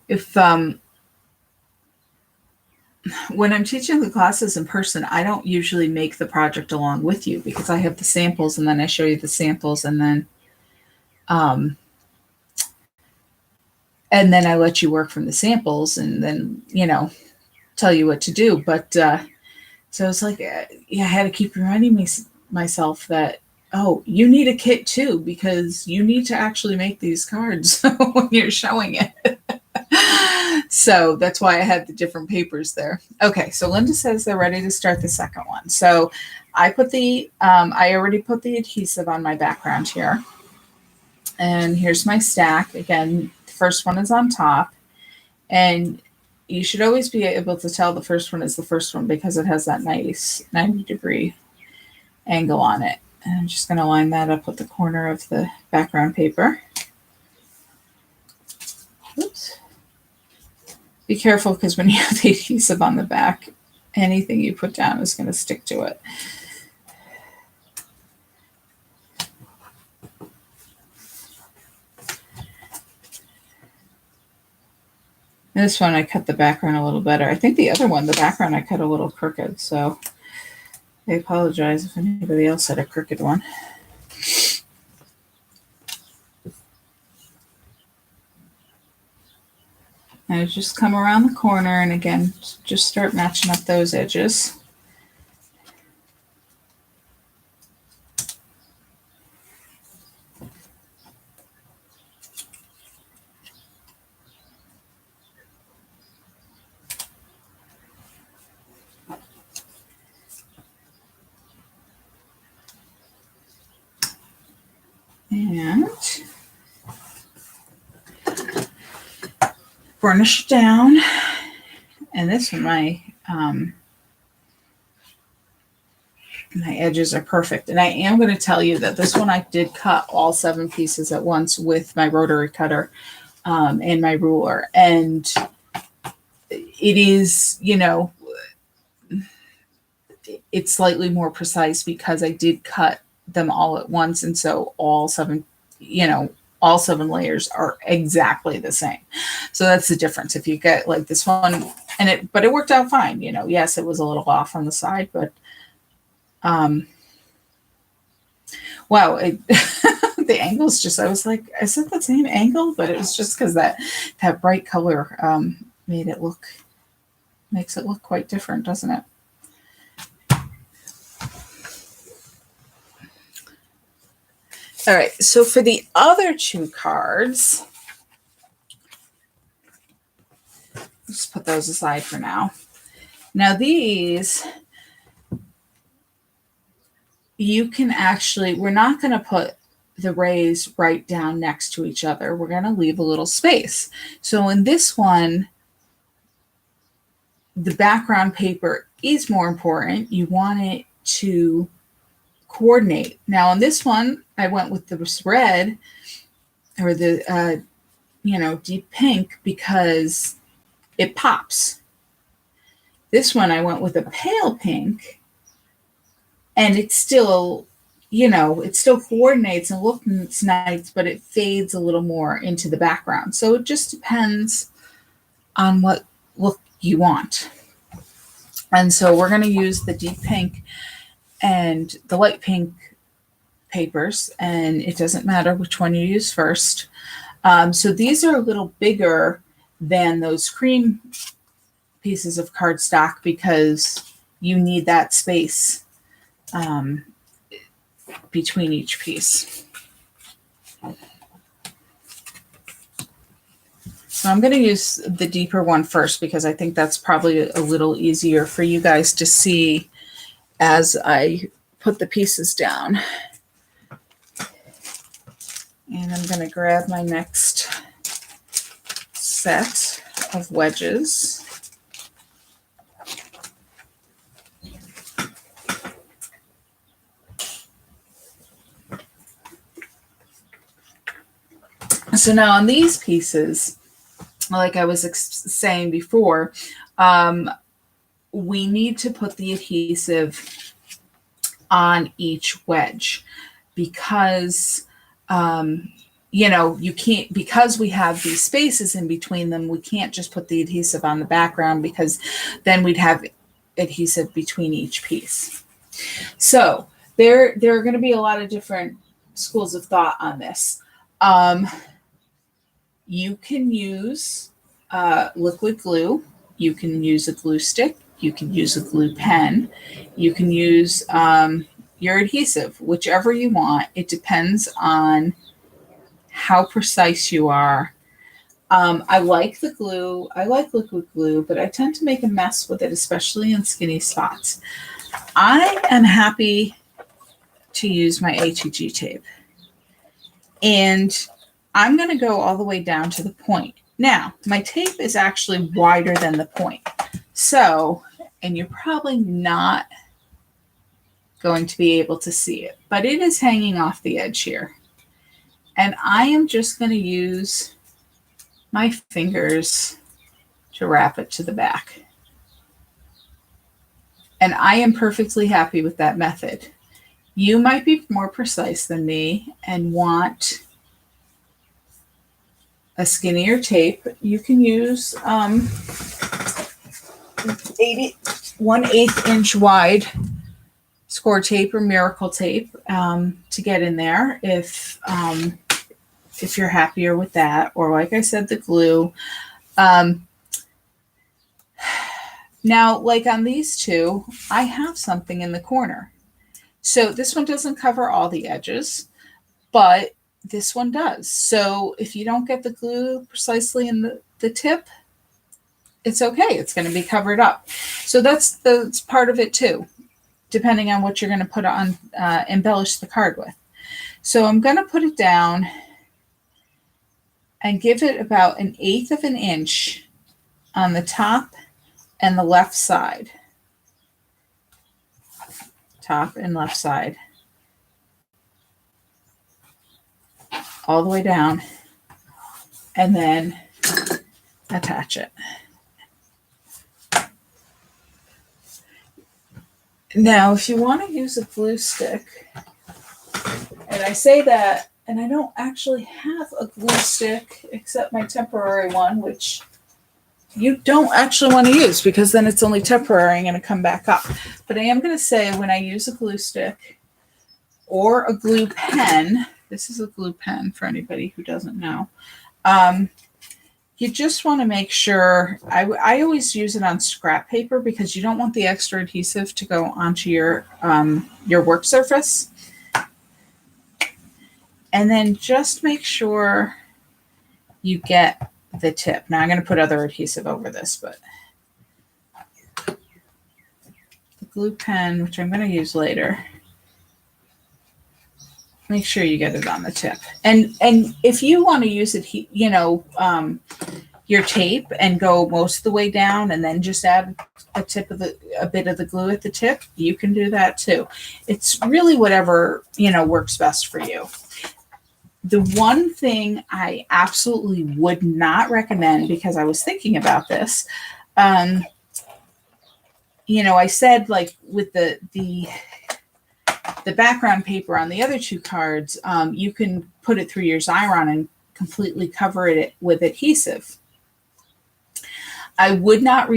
If when I'm teaching the classes in person, I don't usually make the project along with you because I have the samples and then I show you the samples and then I let you work from the samples and then, you know, tell you what to do. But so it's like, yeah, I had to keep reminding myself that, oh, you need a kit too, because you need to actually make these cards when you're showing it. So that's why I had the different papers there. Okay, so Linda says they're ready to start the second one. So I put the, I already put the adhesive on my background here. And here's my stack. Again, the first one is on top. And you should always be able to tell the first one is the first one because it has that nice 90-degree angle on it. And I'm just going to line that up with the corner of the background paper. Oops. Be careful because when you have the adhesive on the back, anything you put down is going to stick to it. This one I cut the background a little better. I think the other one, the background I cut a little crooked, so I apologize if anybody else had a crooked one. I just come around the corner and again, just start matching up those edges. And burnish down. And this one, my edges are perfect. And I am going to tell you that this one I did cut all 7 pieces at once with my rotary cutter and my ruler. And it is, you know, it's slightly more precise because I did cut them all at once. And so all 7, you know, all 7 layers are exactly the same. So that's the difference. If you get like this one and but it worked out fine. You know, yes, it was a little off on the side, but wow, the angles just, I was like, is it the same angle? But it was just because that bright color makes it look quite different, doesn't it? All right, so for the other 2 cards, let's put those aside for now. Now these, you can actually, we're not going to put the rays right down next to each other. We're going to leave a little space. So in this one, the background paper is more important. You want it to coordinate. Now on this one, I went with the red or the, you know, deep pink because it pops. This one, I went with a pale pink and it's still, you know, it still coordinates and looks nice, but it fades a little more into the background. So it just depends on what look you want. And so we're going to use the deep pink and the light pink papers, and it doesn't matter which one you use first. So these are a little bigger than those cream pieces of cardstock because you need that space between each piece. So I'm going to use the deeper one first because I think that's probably a little easier for you guys to see as I put the pieces down. And I'm going to grab my next set of wedges. So now on these pieces, like I was saying before, we need to put the adhesive on each wedge because, you know, you can't, because we have these spaces in between them, we can't just put the adhesive on the background because then we'd have adhesive between each piece. So there are going to be a lot of different schools of thought on this. You can use liquid glue. You can use a glue stick. You can use a glue pen. You can use your adhesive, whichever you want. It depends on how precise you are. I like the glue. I like liquid glue, but I tend to make a mess with it, especially in skinny spots. I am happy to use my HEG tape. And I'm going to go all the way down to the point. Now, my tape is actually wider than the point. So, and you're probably not going to be able to see it, but it is hanging off the edge here. And I am just going to use my fingers to wrap it to the back. And I am perfectly happy with that method. You might be more precise than me and want a skinnier tape. You can use 1/8 inch wide score tape or miracle tape to get in there if you're happier with that, or like I said, the glue. Now, like on these two, I have something in the corner. So this one doesn't cover all the edges, but this one does. So if you don't get the glue precisely in the tip, it's okay. It's going to be covered up. So that's part of it too, depending on what you're going to put on, embellish the card with. So I'm going to put it down and give it about 1/8 of an inch on the top and the left side. Top and left side. All the way down, and then attach it. Now, if you want to use a glue stick, and I say that, and I don't actually have a glue stick except my temporary one, which you don't actually want to use because then it's only temporary and going to come back up. But I am going to say when I use a glue stick or a glue pen, this is a glue pen for anybody who doesn't know. You just want to make sure, I always use it on scrap paper because you don't want the extra adhesive to go onto your work surface. And then just make sure you get the tip. Now I'm going to put other adhesive over this, but the glue pen, which I'm going to use later, make sure you get it on the tip. And if you want to use it, you know, your tape and go most of the way down and then just add a bit of the glue at the tip, you can do that too. It's really whatever, you know, works best for you. The one thing I absolutely would not recommend, because I was thinking about this, you know, I said like with the background paper on the other two cards, you can put it through your Xyron and completely cover it with adhesive. I would not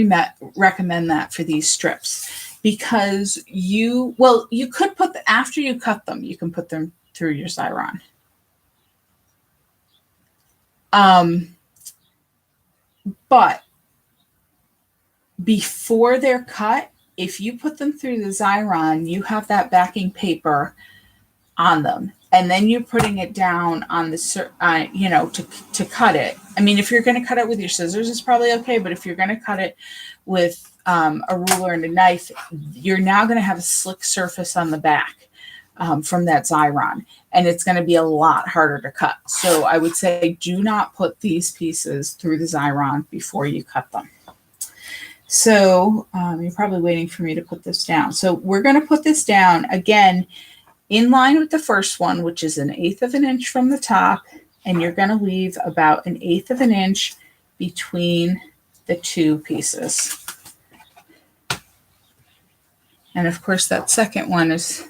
recommend that for these strips because you could put after you cut them, you can put them through your Xyron. But before they're cut, if you put them through the Xyron, you have that backing paper on them. And then you're putting it down on the, you know, to cut it. I mean, if you're going to cut it with your scissors, it's probably okay. But if you're going to cut it with a ruler and a knife, you're now going to have a slick surface on the back from that Xyron, and it's going to be a lot harder to cut. So I would say do not put these pieces through the Xyron before you cut them. So you're probably waiting for me to put this down. So we're going to put this down again in line with the first one, which is 1/8 of an inch from the top, and you're going to leave about 1/8 of an inch between the two pieces. And of course, that second one is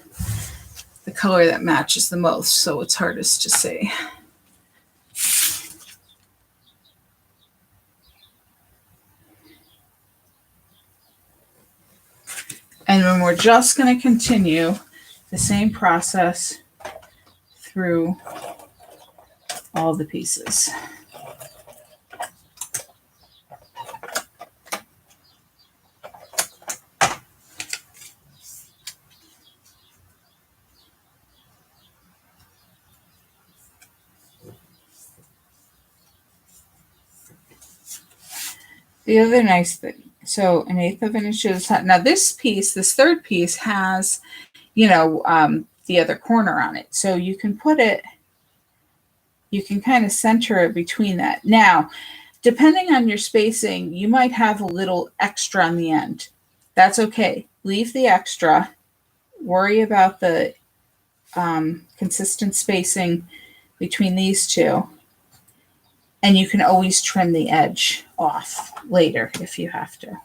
the color that matches the most, so it's hardest to see. And then we're just going to continue the same process through all the pieces. The other nice thing, so 1/8 of an inch is, now this piece, this third piece has, you know, the other corner on it. So you can put it, you can kind of center it between that. Now, depending on your spacing, you might have a little extra on the end. That's okay. Leave the extra. Worry about the consistent spacing between these two. And you can always trim the edge off later if you have to.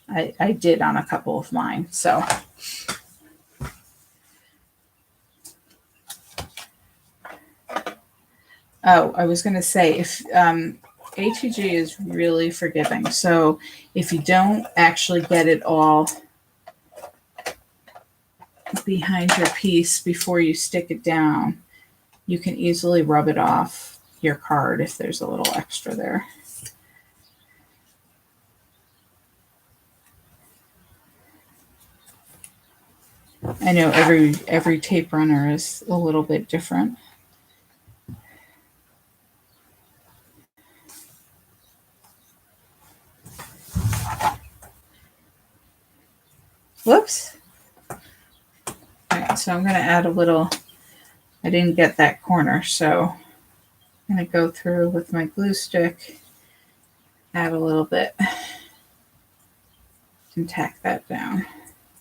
I did on a couple of mine, so. Oh, I was going to say, if ATG is really forgiving. So if you don't actually get it all behind your piece before you stick it down, you can easily rub it off your card if there's a little extra there. I know every tape runner is a little bit different. Whoops. All right, so I'm going to add a little. I didn't get that corner, so I'm going to go through with my glue stick, add a little bit, and tack that down.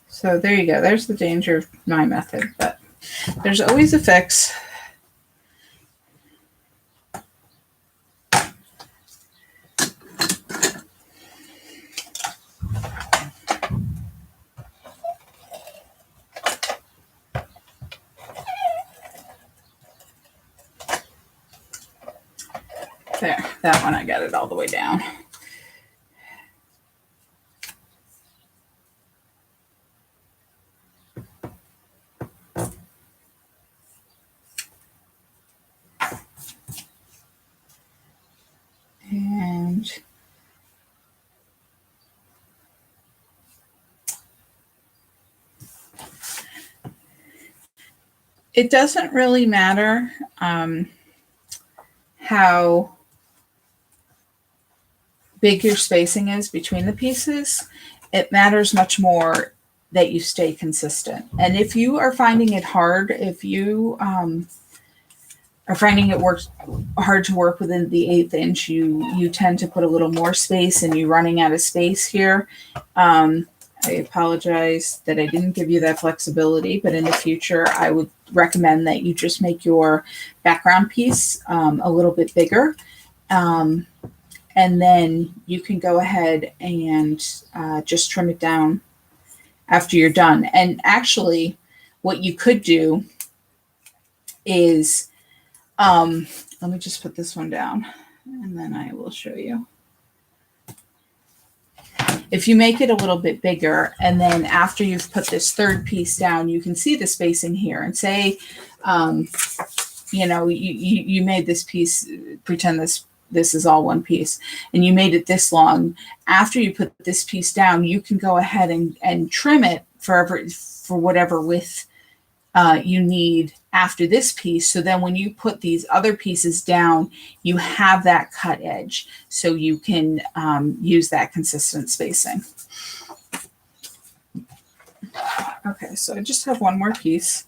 So there you go. There's the danger of my method, but there's always a fix. There, that one I got it all the way down. And it doesn't really matter how big your spacing is between the pieces. It matters much more that you stay consistent. And if you are finding it hard, if you are finding it hard to work within the 1/8 inch, you tend to put a little more space and you're running out of space here. I apologize that I didn't give you that flexibility, but in the future, I would recommend that you just make your background piece a little bit bigger. And then you can go ahead and just trim it down after you're done. And actually, what you could do is, let me just put this one down, and then I will show you. If you make it a little bit bigger, and then after you've put this third piece down, you can see the spacing here. And say, you know, you made this piece, pretend this is all one piece, and you made it this long. After you put this piece down, you can go ahead and trim it for whatever width you need after this piece. So then when you put these other pieces down, you have that cut edge. So you can use that consistent spacing. Okay, so I just have one more piece.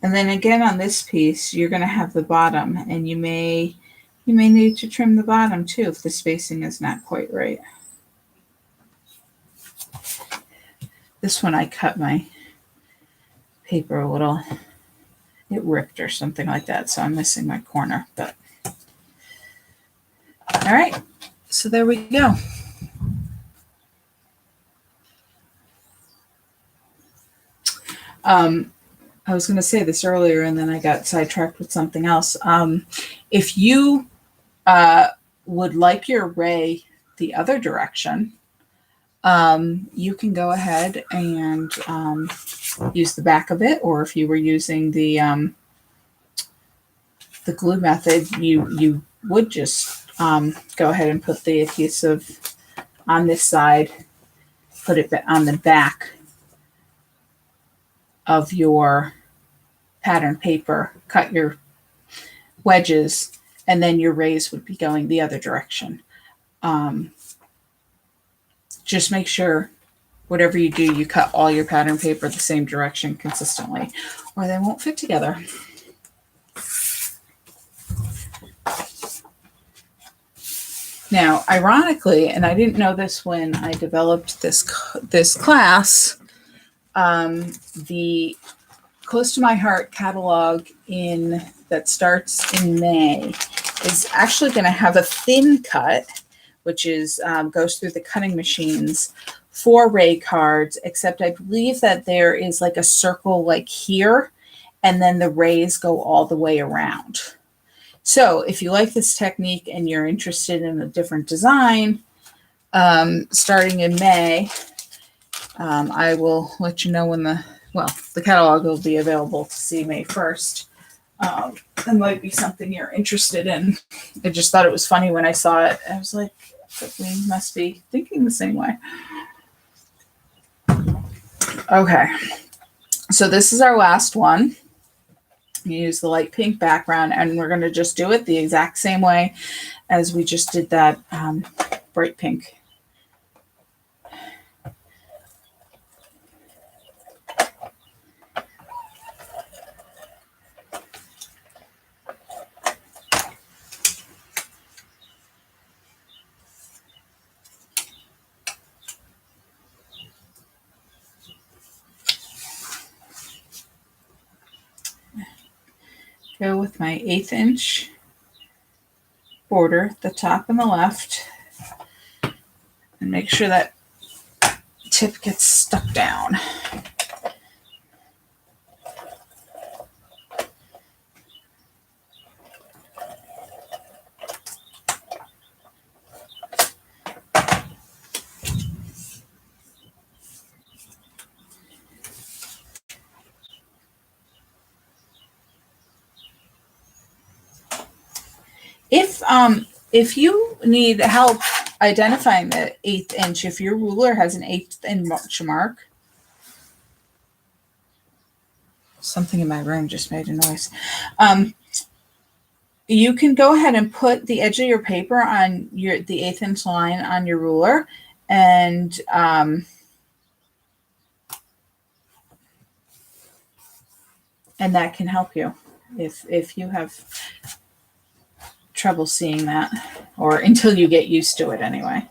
And then again on this piece, you're going to have the bottom, and you may need to trim the bottom too if the spacing is not quite right. This one I cut my paper a little, it ripped or something like that, so I'm missing my corner. But all right, so there we go. I was going to say this earlier, and then I got sidetracked with something else. If you would like your ray the other direction, you can go ahead and use the back of it, or if you were using the glue method, you would just go ahead and put the adhesive on this side, put it on the back of your pattern paper, cut your wedges, and then your rays would be going the other direction. Just make sure whatever you do, you cut all your pattern paper the same direction consistently, or they won't fit together. Now, ironically, and I didn't know this when I developed this class, the Close to My Heart catalog that starts in May is actually going to have a thin cut, which is goes through the cutting machines for ray cards, except I believe that there is like a circle like here, and then the rays go all the way around. So if you like this technique and you're interested in a different design, starting in May, I will let you know when the catalog will be available to see May 1st. That might be something you're interested in. I just thought it was funny when I saw it. I was like, we must be thinking the same way. Okay, so this is our last one. You use the light pink background, and we're going to just do it the exact same way as we just did that bright pink. Go with my 1/8 inch border, the top and the left, and make sure that tip gets stuck down. If you need help identifying the 1/8 inch, if your ruler has an 1/8 inch mark, something in my room just made a noise. You can go ahead and put the edge of your paper on the 1/8 inch line on your ruler, and that can help you if you have trouble seeing that, or until you get used to it anyway.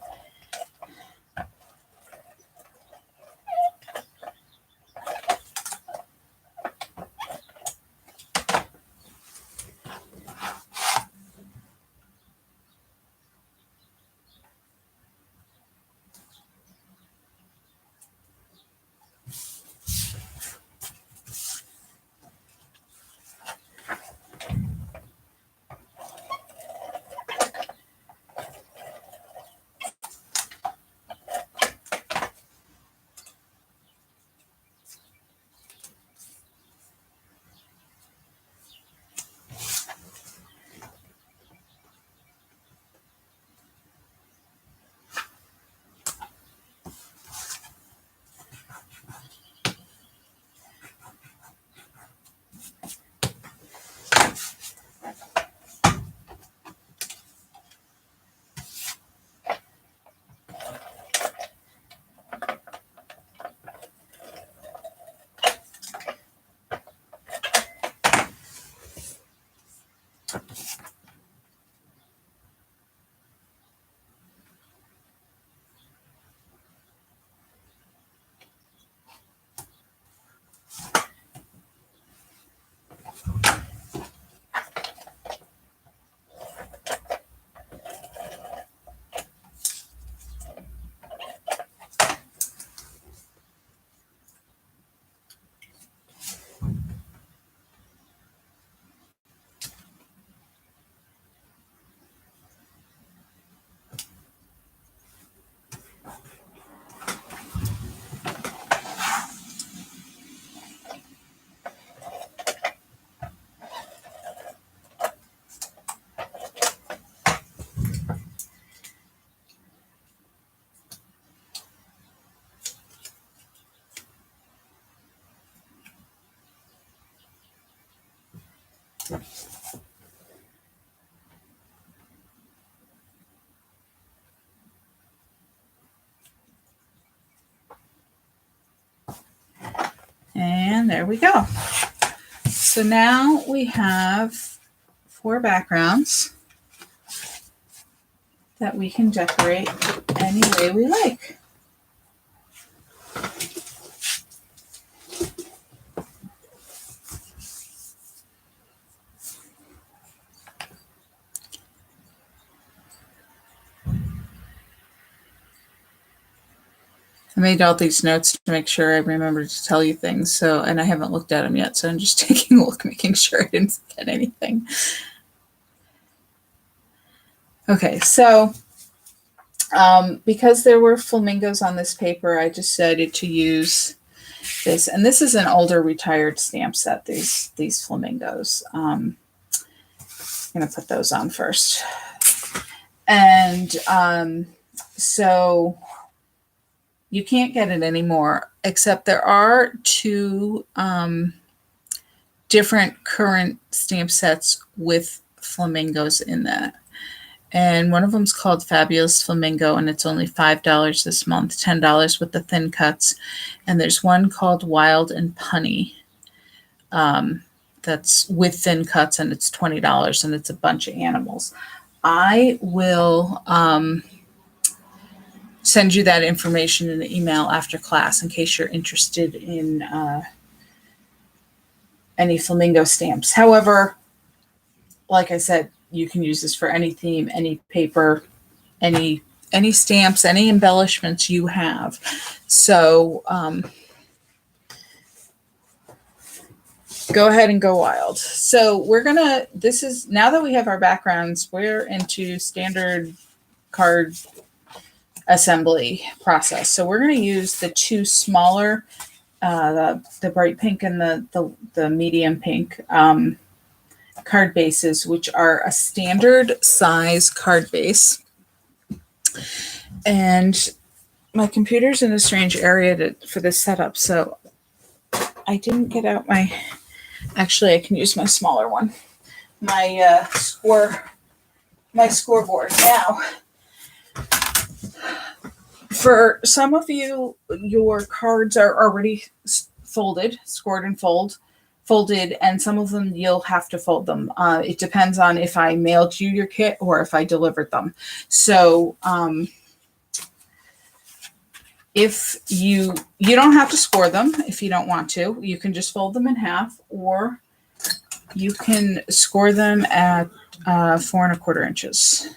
And there we go. So now we have 4 backgrounds that we can decorate any way we like. I made all these notes to make sure I remember to tell you things. So, and I haven't looked at them yet, so I'm just taking a look, making sure I didn't forget anything. Okay, so because there were flamingos on this paper, I decided to use this, and this is an older retired stamp set. These flamingos. I'm gonna put those on first, and so. You can't get it anymore, except there are 2 different current stamp sets with flamingos in that. And one of them is called Fabulous Flamingo, and it's only $5 this month, $10 with the thin cuts. And there's one called Wild and Punny that's with thin cuts, and it's $20, and it's a bunch of animals. I will send you that information in the email after class in case you're interested in any flamingo stamps. However, like I said, you can use this for any theme, any paper, any stamps, any embellishments you have. So go ahead and go wild. So this is, now that we have our backgrounds, we're into standard card assembly process. So we're going to use the 2 smaller, the bright pink and the medium pink card bases, which are a standard size card base. And my computer's in a strange area for this setup, so I didn't get out actually I can use my smaller one, my scoreboard now. For some of you, your cards are already folded, scored and folded, and some of them you'll have to fold them. It depends on if I mailed you your kit or if I delivered them. So if you don't have to score them if you don't want to. You can just fold them in half, or you can score them at 4 1/4 inches.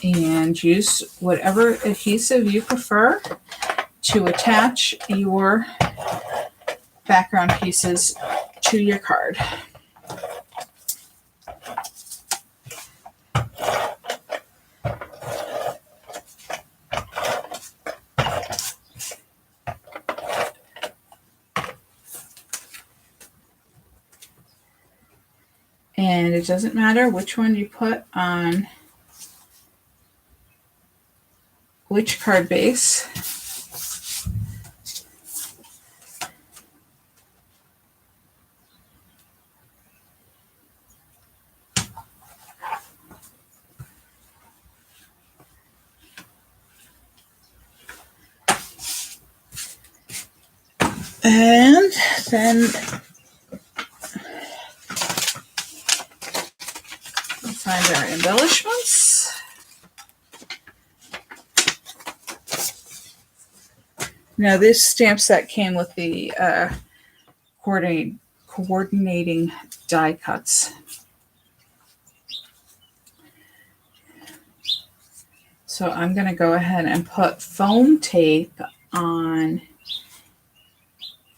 And use whatever adhesive you prefer to attach your background pieces to your card. And it doesn't matter which one you put on which card base. And then we'll find our embellishments. Now this stamp set came with the coordinating die cuts. So I'm going to go ahead and put foam tape on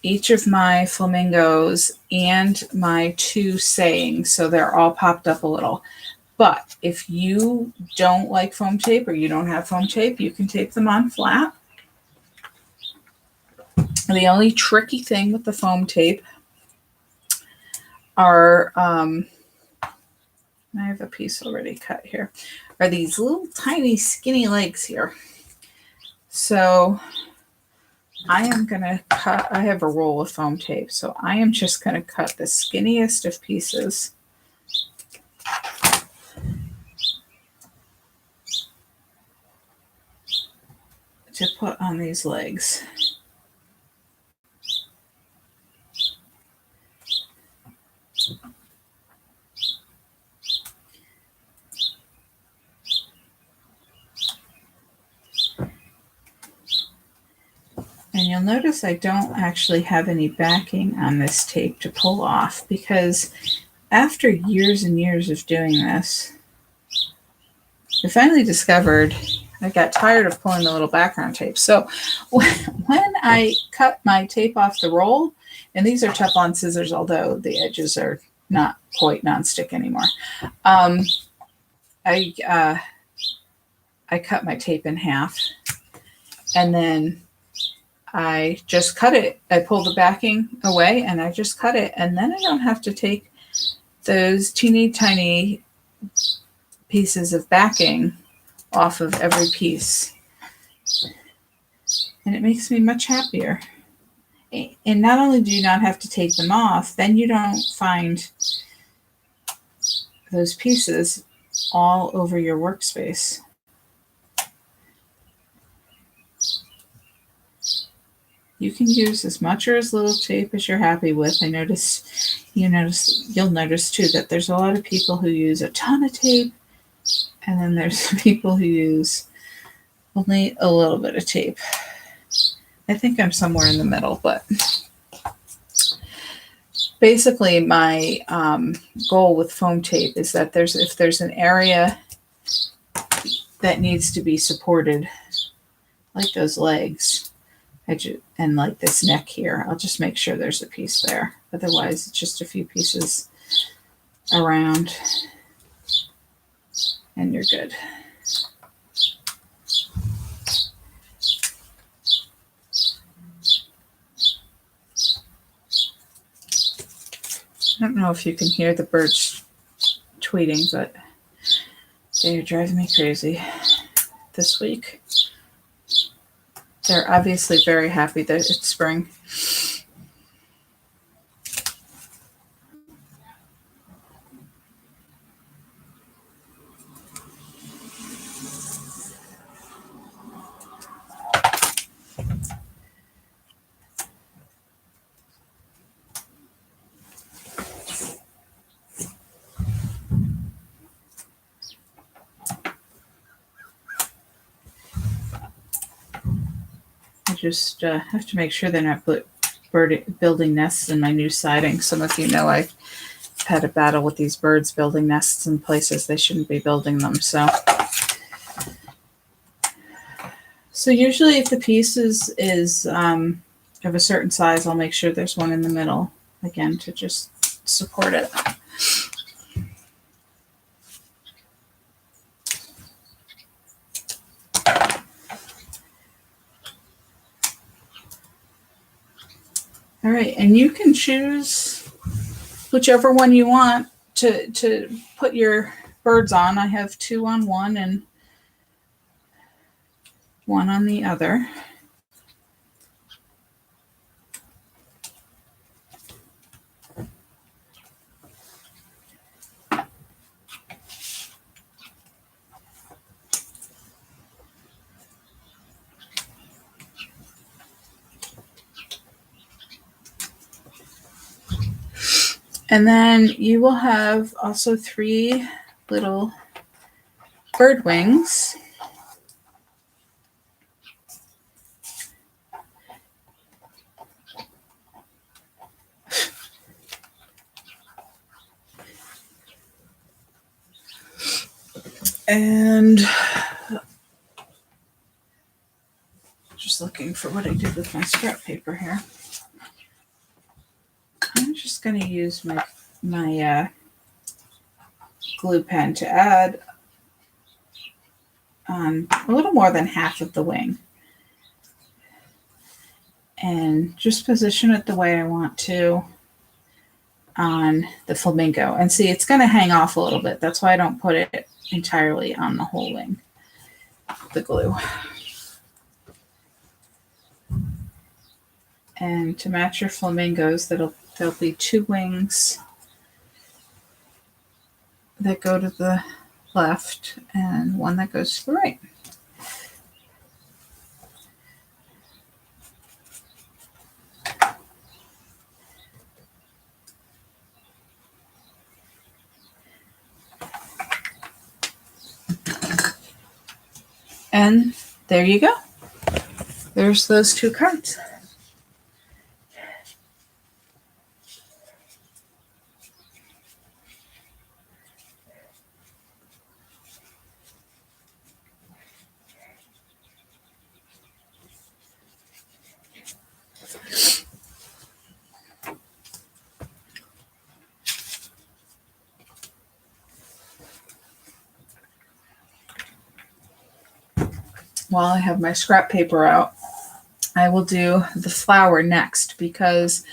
each of my flamingos and my 2 sayings, so they're all popped up a little. But if you don't like foam tape or you don't have foam tape, you can tape them on flat. And the only tricky thing with the foam tape are, I have a piece already cut here, are these little tiny skinny legs here. So I am going to cut, I have a roll of foam tape, so I am just going to cut the skinniest of pieces. To put on these legs. And you'll notice I don't actually have any backing on this tape to pull off, because after years and years of doing this, I finally discovered I got tired of pulling the little background tape. So when I cut my tape off the roll, and these are Teflon scissors, although the edges are not quite nonstick anymore, I cut my tape in half, and then I just cut it. I pulled the backing away and I just cut it. And then I don't have to take those teeny tiny pieces of backing off of every piece. And it makes me much happier. And not only do you not have to take them off, then you don't find those pieces all over your workspace. You can use as much or as little tape as you're happy with. You'll notice too that there's a lot of people who use a ton of tape, and then there's people who use only a little bit of tape. I think I'm somewhere in the middle, but basically my goal with foam tape is that if there's an area that needs to be supported, like those legs, and like this neck here, I'll just make sure there's a piece there. Otherwise, it's just a few pieces around and you're good. I don't know if you can hear the birds tweeting, but they're driving me crazy this week. They're obviously very happy that it's spring. I just have to make sure they're not building nests in my new siding. Some of you know I've had a battle with these birds building nests in places they shouldn't be building them. So usually if the piece is of a certain size, I'll make sure there's one in the middle, again, to just support it. All right, and you can choose whichever one you want to put your birds on. I have 2 on one and 1 on the other. And then you will have also 3 little bird wings. And just looking for what I did with my scrap paper here. I'm just going to use my glue pen to add on a little more than half of the wing. And just position it the way I want to on the Flamingo. And see, it's going to hang off a little bit. That's why I don't put it entirely on the whole wing, the glue. And to match your flamingos, there'll be 2 wings that go to the left and 1 that goes to the right. And there you go. There's those 2 cards. While I have my scrap paper out, I will do the flower next because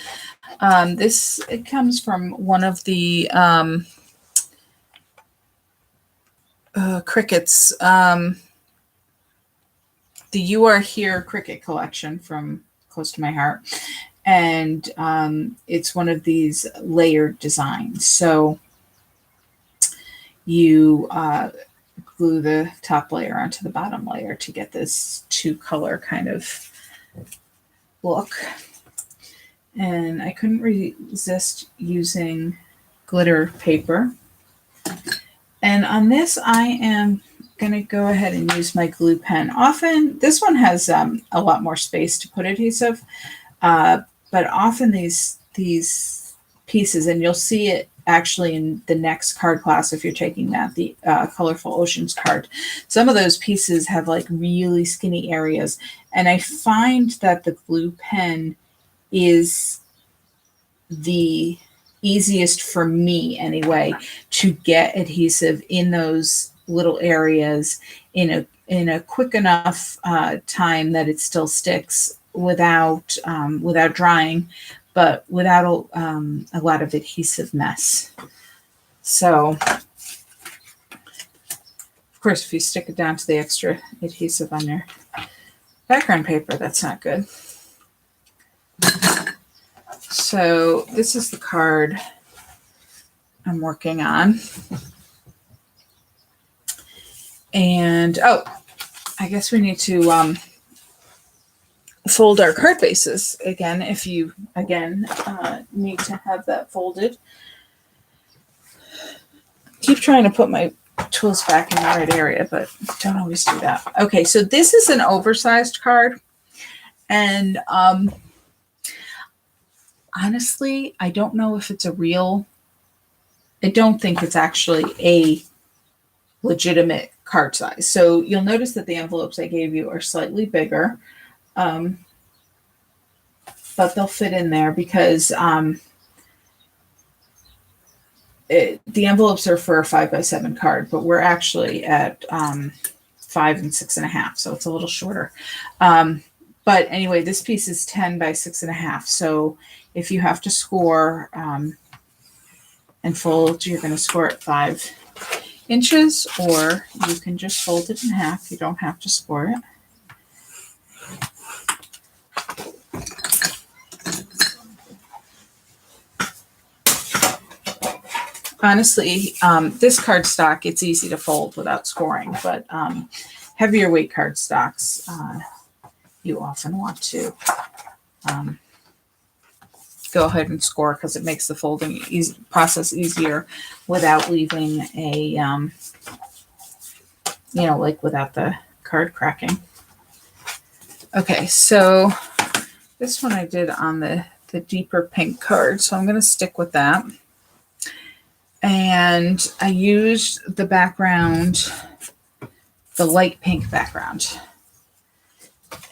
it comes from one of the crickets, the You Are Here cricket collection from close to my heart. And it's one of these layered designs. So you glue the top layer onto the bottom layer to get this 2-color kind of look. And I couldn't resist using glitter paper. And on this, I am going to go ahead and use my glue pen. Often, this one has a lot more space to put adhesive, but often these pieces, and you'll see it actually in the next card class if you're taking that, the Colorful Oceans card. Some of those pieces have like really skinny areas, and I find that the glue pen is the easiest for me anyway to get adhesive in those little areas in a quick enough time that it still sticks without drying, but without a lot of adhesive mess. So, of course, if you stick it down to the extra adhesive on your background paper, that's not good. So this is the card I'm working on. And, oh, I guess we need to fold our card bases again if you, need to have that folded. Keep trying to put my tools back in the right area, but don't always do that. Okay, so this is an oversized card. And honestly, I don't know if it's I don't think it's actually a legitimate card size. So you'll notice that the envelopes I gave you are slightly bigger, but they'll fit in there because the envelopes are for a 5x7 card, but we're actually at 5 and 6.5, so it's a little shorter. But anyway, this piece is 10 by 6.5. So if you have to score and fold, you're going to score at 5 inches, or you can just fold it in half. You don't have to score it. Honestly, this cardstock, it's easy to fold without scoring, but heavier weight cardstocks, you often want to go ahead and score because it makes the folding process easier without leaving a, like without the card cracking. Okay, so this one I did on the deeper pink card, so I'm going to stick with that. And I used the background, the light pink background.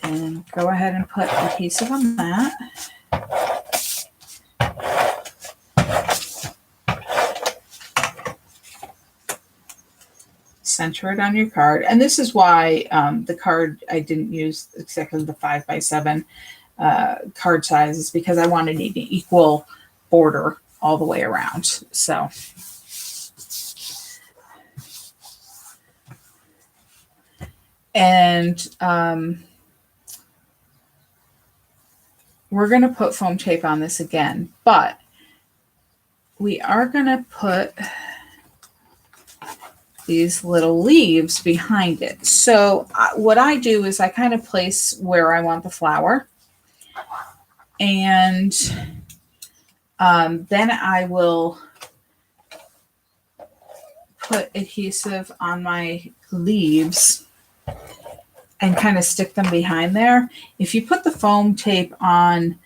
And go ahead and put adhesive on that. center it on your card. And this is why the card, I didn't use exactly the 5x7 card size, is because I wanted an equal border all the way around. So and we're going to put foam tape on this again, but we are going to put these little leaves behind it. So what I do is I kind of place where I want the flower, and then I will put adhesive on my leaves and kind of stick them behind there. If you put the foam tape on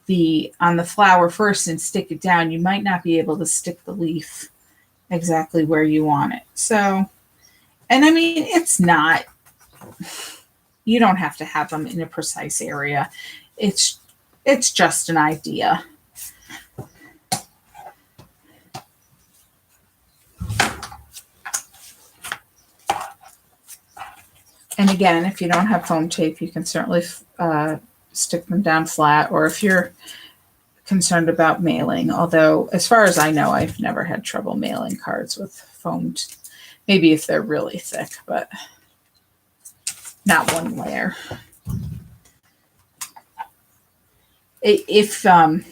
the flower first and stick it down, you might not be able to stick the leaf exactly where you want it. So, and I mean, it's not, you don't have to have them in a precise area. It's just an idea. And again, if you don't have foam tape, you can certainly stick them down flat, or if you're concerned about mailing, although as far as I know, I've never had trouble mailing cards with foamed, maybe if they're really thick, but not one layer. If and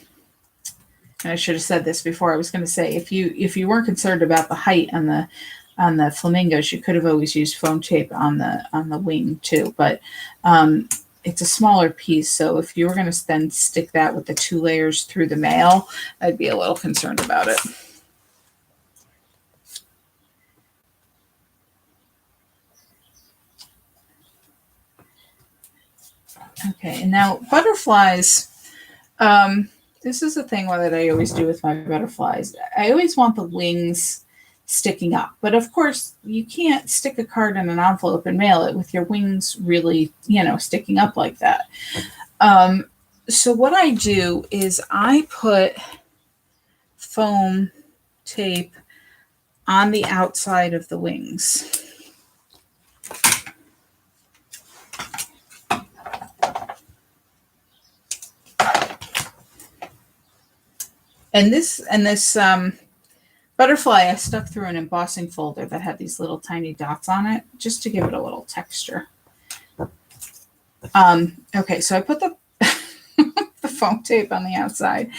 I should have said this before, I was going to say, if you weren't concerned about the height on the flamingos, you could have always used foam tape on the wing too, but it's a smaller piece, so if you were going to then stick that with the 2 layers through the mail, I'd be a little concerned about it. Okay, and now butterflies. This is a thing that I always do with my butterflies. I always want the wings sticking up, but of course you can't stick a card in an envelope and mail it with your wings really, sticking up like that. So what I do is I put foam tape on the outside of the wings. And this butterfly I stuck through an embossing folder that had these little tiny dots on it, just to give it a little texture. Okay, so I put the the foam tape on the outside,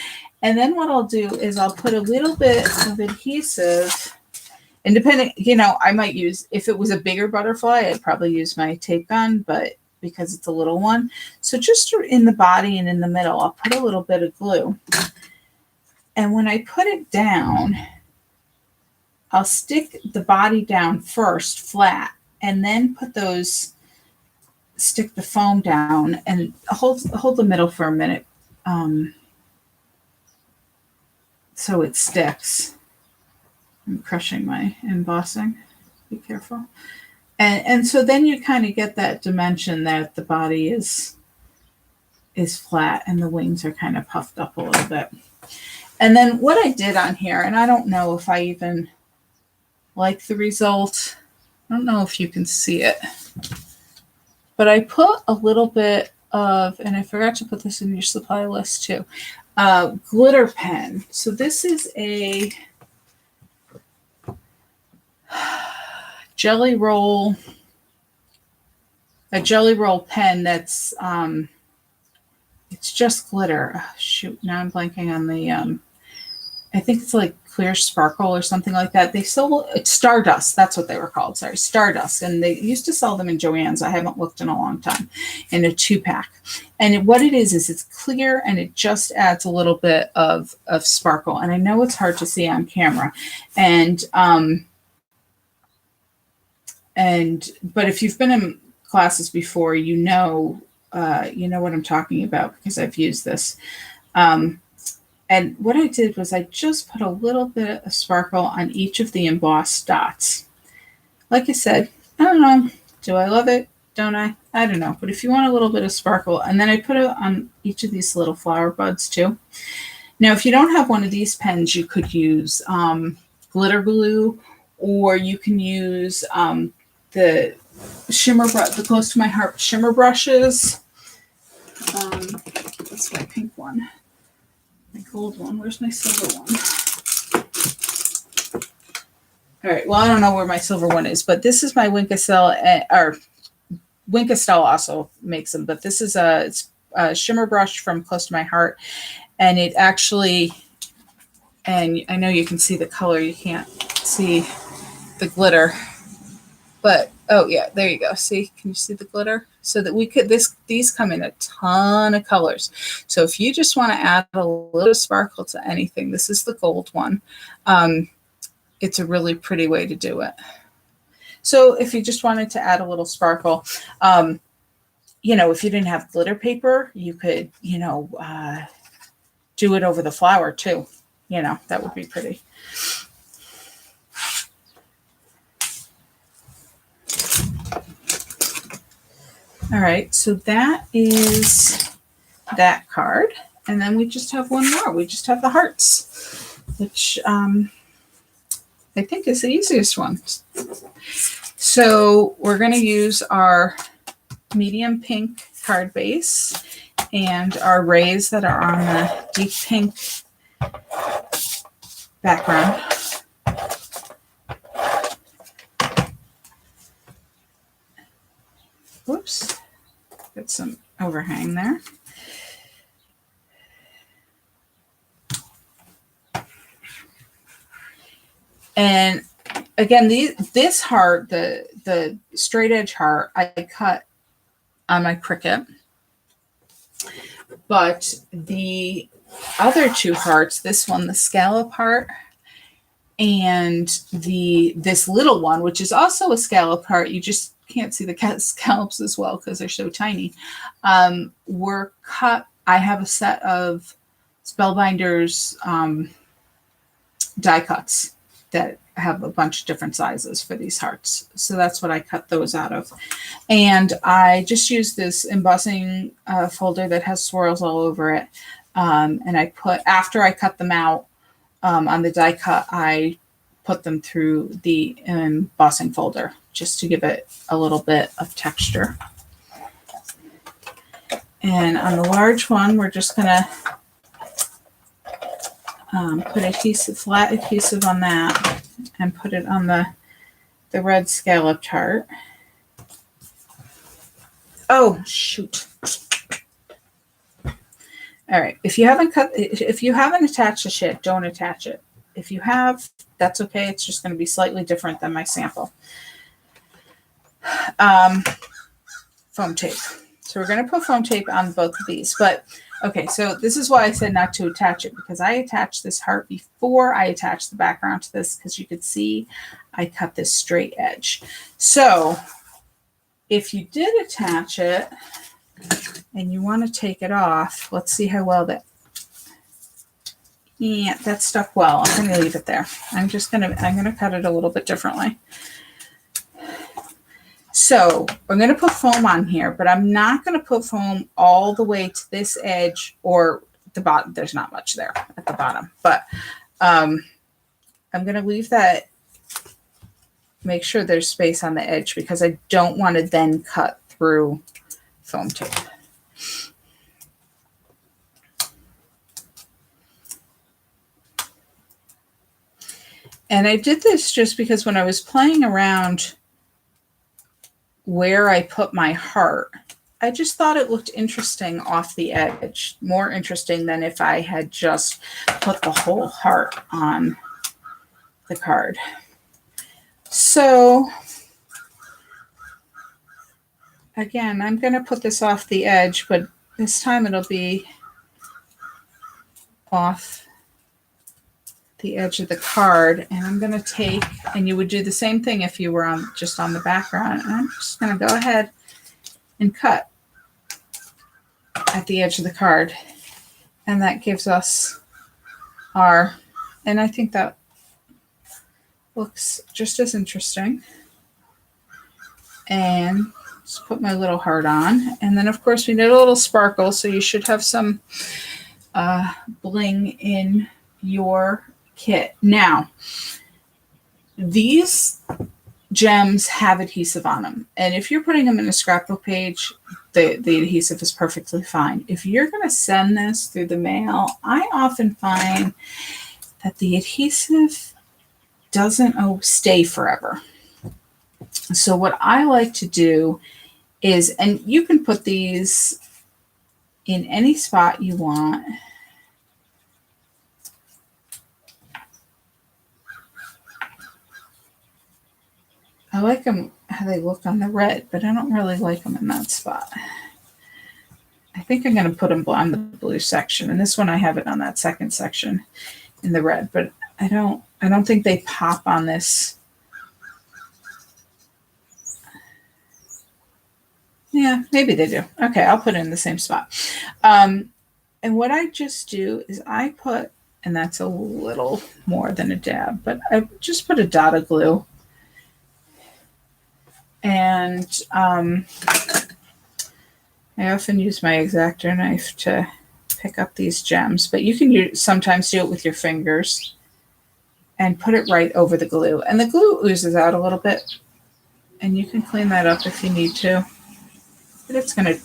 and then what I'll do is I'll put a little bit of adhesive, and depending, I might use, if it was a bigger butterfly, I'd probably use my tape gun, but because it's a little one, so just in the body and in the middle, I'll put a little bit of glue. And when I put it down, I'll stick the body down first flat, and then stick the foam down and hold the middle for a minute so it sticks. I'm crushing my embossing. Be careful. And so then you kind of get that dimension that the body is flat and the wings are kind of puffed up a little bit. And then what I did on here, and I don't know if I even like the result. I don't know if you can see it, but I put a little bit of, and I forgot to put this in your supply list too, glitter pen. So this is a jelly roll pen that's it's just glitter. Oh, shoot, now I'm blanking on the I think it's like clear sparkle or something like that. They sold Stardust. That's what they were called. Sorry, Stardust. And they used to sell them in Joann's. I haven't looked in a long time, in a 2-pack. And what it is it's clear, and it just adds a little bit of sparkle. And I know it's hard to see on camera. But if you've been in classes before, you know what I'm talking about, because I've used this. And what I did was I just put a little bit of sparkle on each of the embossed dots. Like I said, I don't know. Do I love it? Don't I? I don't know. But if you want a little bit of sparkle, and then I put it on each of these little flower buds too. Now, if you don't have one of these pens, you could use glitter glue or you can use the Shimmer Brush, the Close to My Heart Shimmer Brushes. That's my pink one. My gold one. Where's my silver one? All right. Well, I don't know where my silver one is, but this is my Wink Estelle, or Wink Estelle also makes them, but this is it's a shimmer brush from Close to My Heart, and it actually, and I know you can see the color. You can't see the glitter, but oh yeah, there you go. See, can you see the glitter? So that we could, these come in a ton of colors. So if you just want to add a little sparkle to anything, this is the gold one. It's a really pretty way to do it. So if you just wanted to add a little sparkle, you know, if you didn't have glitter paper, you could, you know, do it over the flower too. You know, that would be pretty. All right, so that is that card. And then we just have one more. We just have the hearts, which I think is the easiest one. So we're going to use our medium pink card base and our rays that are on the deep pink background. Whoops, got some overhang there. And again, this heart, the straight edge heart, I cut on my Cricut. But the other two hearts, this one, the scallop heart, and this little one, which is also a scallop heart, you just can't see the scallops as well because they're so tiny, were cut. I have a set of Spellbinders die cuts that have a bunch of different sizes for these hearts. So that's what I cut those out of. And I just used this embossing folder that has swirls all over it. And I put, after I cut them out on the die cut, I put them through the embossing folder just to give it a little bit of texture. And on the large one, we're just gonna put flat adhesive on that and put it on the red scalloped heart. Oh, shoot. All right. If you haven't attached the shit, don't attach it. If you have, that's okay. It's just going to be slightly different than my sample. Foam tape. So we're going to put foam tape on both of these, but okay, so this is why I said not to attach it, because I attached this heart before I attached the background to this, because you could see I cut this straight edge. So if you did attach it and you want to take it off, let's see how well that, yeah, that stuck well. I'm going to leave it there. I'm going to cut it a little bit differently. So I'm going to put foam on here, but I'm not going to put foam all the way to this edge or the bottom. There's not much there at the bottom, but I'm going to leave that, make sure there's space on the edge, because I don't want to then cut through foam tape. And I did this just because when I was playing around where I put my heart, I just thought it looked interesting off the edge, more interesting than if I had just put the whole heart on the card. So again, I'm going to put this off the edge, but this time it'll be off the edge of the card, and I'm going to take, and you would do the same thing if you were just on the background, and I'm just going to go ahead and cut at the edge of the card, and that gives us our, and I think that looks just as interesting. And just put my little heart on, and then of course we need a little sparkle, so you should have some bling in your kit. Now, these gems have adhesive on them. And if you're putting them in a scrapbook page, the adhesive is perfectly fine. If you're going to send this through the mail, I often find that the adhesive doesn't stay forever. So what I like to do is, and you can put these in any spot you want. I like them how they look on the red, but I don't really like them in that spot. I think I'm going to put them on the blue section, and this one I have it on that second section in the red, but I don't think they pop on this. Yeah, maybe they do. Okay, I'll put it in the same spot. And what I just do is I put, and that's a little more than a dab, but I just put a dot of glue. And I often use my X-Acto knife to pick up these gems, but you can sometimes do it with your fingers and put it right over the glue. And the glue oozes out a little bit, and you can clean that up if you need to. But it's gonna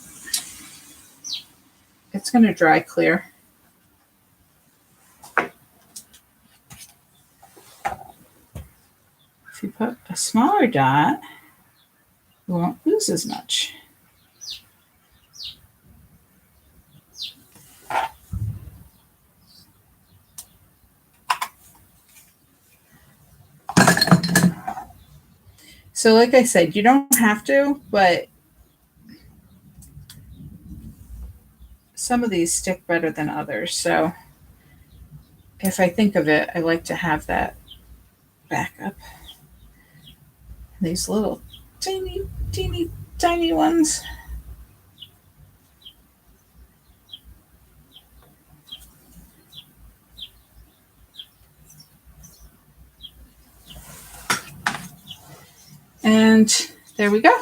dry clear. If you put a smaller dot, you won't lose as much. So like I said, you don't have to, but some of these stick better than others. So if I think of it, I like to have that backup. These little teeny, teeny, tiny ones. And there we go.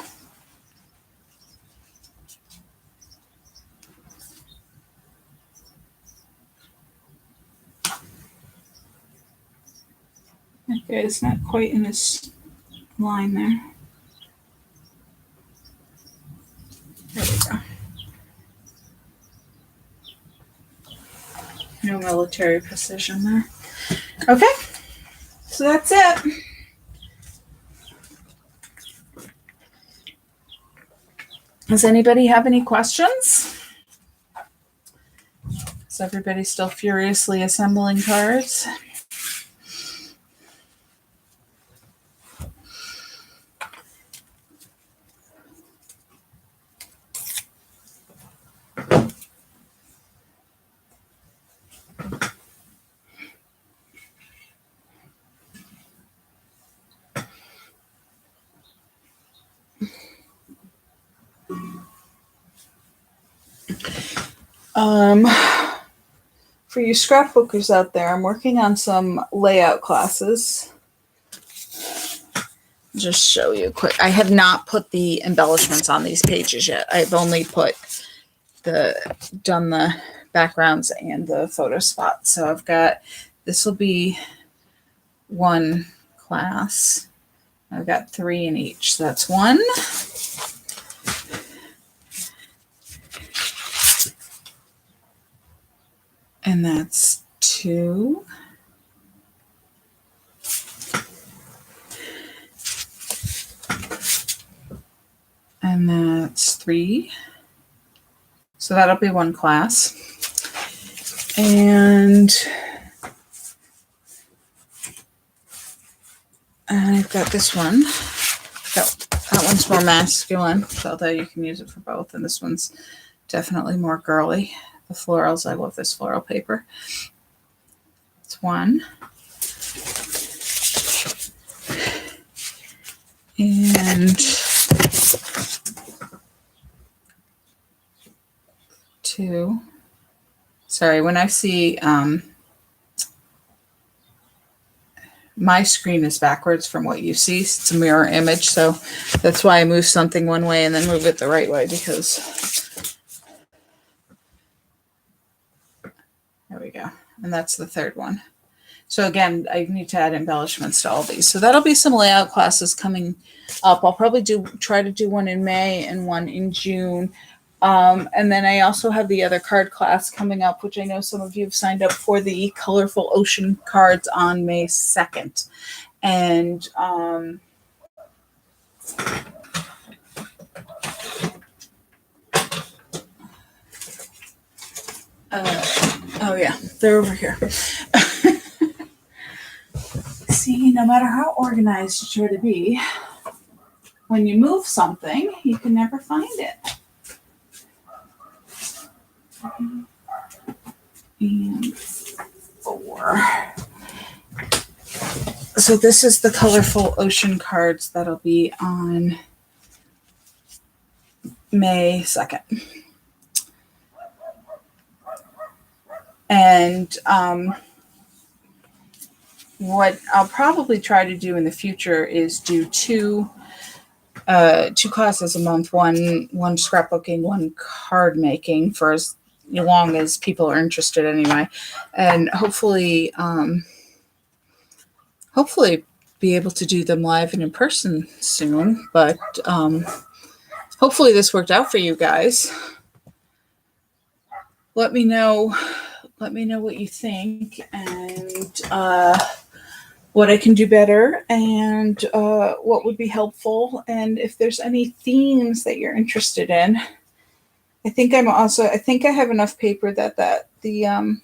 Okay, it's not quite in this line there. There we go. No military precision there. Okay, so that's it. Does anybody have any questions? Is everybody still furiously assembling cards? For you scrapbookers out there, I'm working on some layout classes. Just show you quick. I have not put the embellishments on these pages yet. I've only done the backgrounds and the photo spots. So I've got, this will be one class. I've got 3 in each. So that's 1. And that's 2. And that's 3. So that'll be 1 class. And I've got this one. That one's more masculine, although you can use it for both. And this one's definitely more girly. The florals, I love this floral paper. It's 1. And 2. Sorry, when I see my screen is backwards from what you see. It's a mirror image, so that's why I move something one way and then move it the right way, because there we go. And that's the 3rd one. So again, I need to add embellishments to all these. So that'll be some layout classes coming up. I'll probably try to do one in May and one in June. And then I also have the other card class coming up, which I know some of you have signed up for, the colorful ocean cards on May 2nd. And oh yeah, they're over here. See, no matter how organized you try to be, when you move something, you can never find it. And 4. So this is the colorful ocean cards that'll be on May 2nd. And what I'll probably try to do in the future is do two classes a month, one scrapbooking, one card making, for as long as people are interested anyway. And hopefully be able to do them live and in person soon. But hopefully this worked out for you guys. Let me know what you think, and what I can do better, and what would be helpful, and if there's any themes that you're interested in. I think I have enough paper that the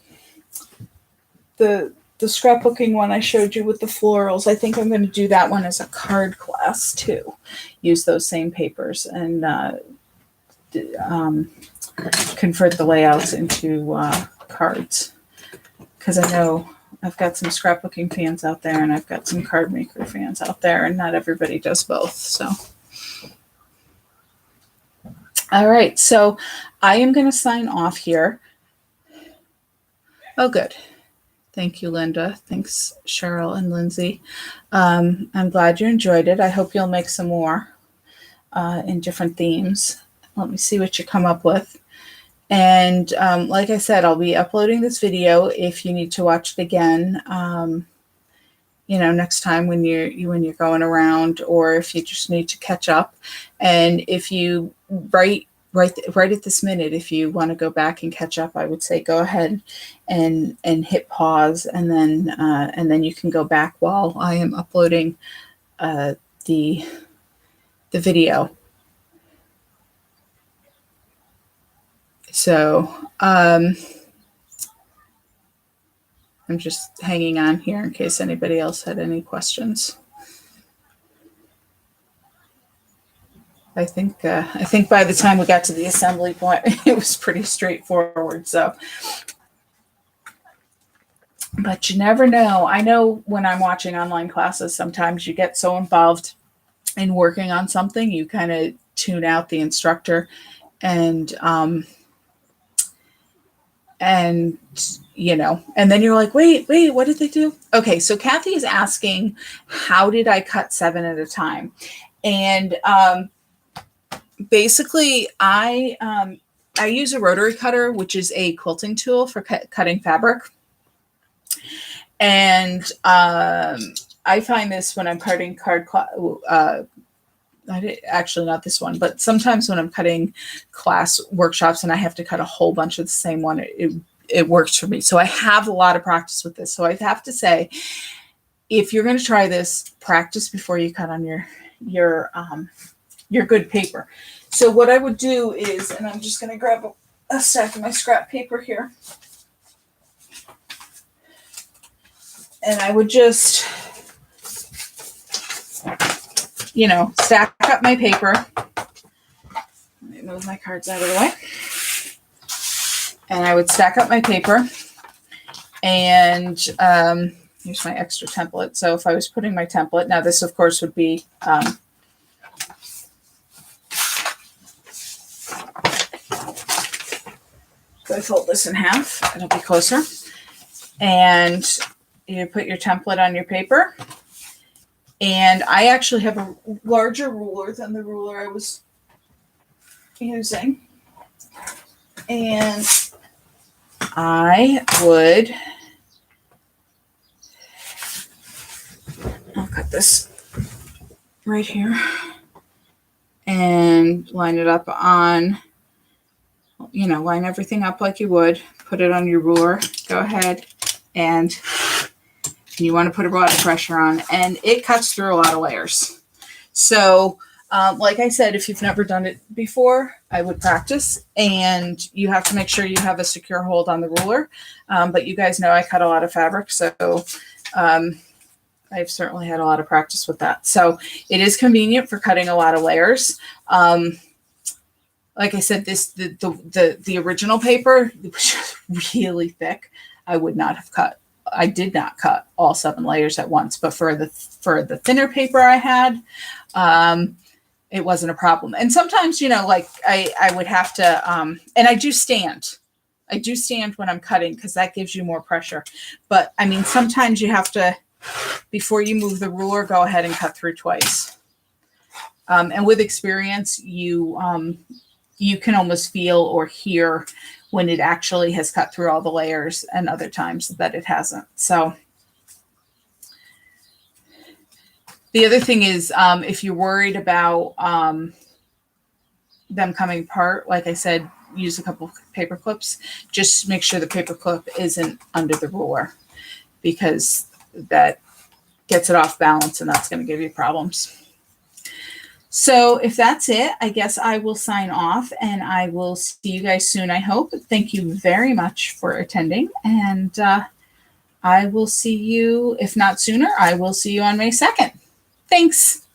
scrapbooking one I showed you with the florals, I think I'm going to do that one as a card class too. Use those same papers and convert the layouts into cards, because I know I've got some scrapbooking fans out there and I've got some card maker fans out there, and not everybody does both. So all right, so I am going to sign off here. Oh, good. Thank you, Linda. Thanks, Cheryl and Lindsay. I'm glad you enjoyed it. I hope you'll make some more in different themes. Let me see what you come up with. And like I said, I'll be uploading this video if you need to watch it again, next time when you're going around, or if you just need to catch up. And if you right at this minute, if you want to go back and catch up, I would say go ahead and hit pause, and then you can go back while I am uploading the video. So I'm just hanging on here in case anybody else had any questions. I think by the time we got to the assembly point, it was pretty straightforward. So, but you never know. I know when I'm watching online classes, sometimes you get so involved in working on something, you kind of tune out the instructor, and then you're like, wait, what did they do? Okay, so Kathy is asking, how did I cut 7 at a time? And basically, I use a rotary cutter, which is a quilting tool for cutting fabric. And I find this when I'm cutting actually not this one, but sometimes when I'm cutting class workshops and I have to cut a whole bunch of the same one, it works for me. So I have a lot of practice with this. So I have to say, if you're going to try this, practice before you cut on your good paper. So what I would do is, and I'm just going to grab a stack of my scrap paper here, and I would just stack up my paper. Let me move my cards out of the way. And I would stack up my paper. And here's my extra template. So if I was putting my template, now this, of course, would be if I fold this in half, it'll be closer. And you put your template on your paper. And I actually have a larger ruler than the ruler I was using. And I would cut this right here and line it up on, line everything up like you would. Put it on your ruler. Go ahead and you want to put a water pressure on, and it cuts through a lot of layers. So, like I said, if you've never done it before, I would practice, and you have to make sure you have a secure hold on the ruler. But you guys know I cut a lot of fabric, so I've certainly had a lot of practice with that. So it is convenient for cutting a lot of layers. Like I said, the original paper was really thick. I did not cut all 7 layers at once, but for the thinner paper I had, it wasn't a problem. And sometimes, like I would have to, and I do stand when I'm cutting because that gives you more pressure. But I mean, sometimes you have to, before you move the ruler, go ahead and cut through twice. And with experience, you can almost feel or hear when it actually has cut through all the layers, and other times that it hasn't. So the other thing is, if you're worried about them coming apart, like I said, use a couple of paper clips. Just make sure the paper clip isn't under the ruler, because that gets it off balance, and that's going to give you problems. So if that's it, I guess I will sign off, and I will see you guys soon, I hope. Thank you very much for attending, and I will see you, if not sooner, I will see you on May 2nd. Thanks.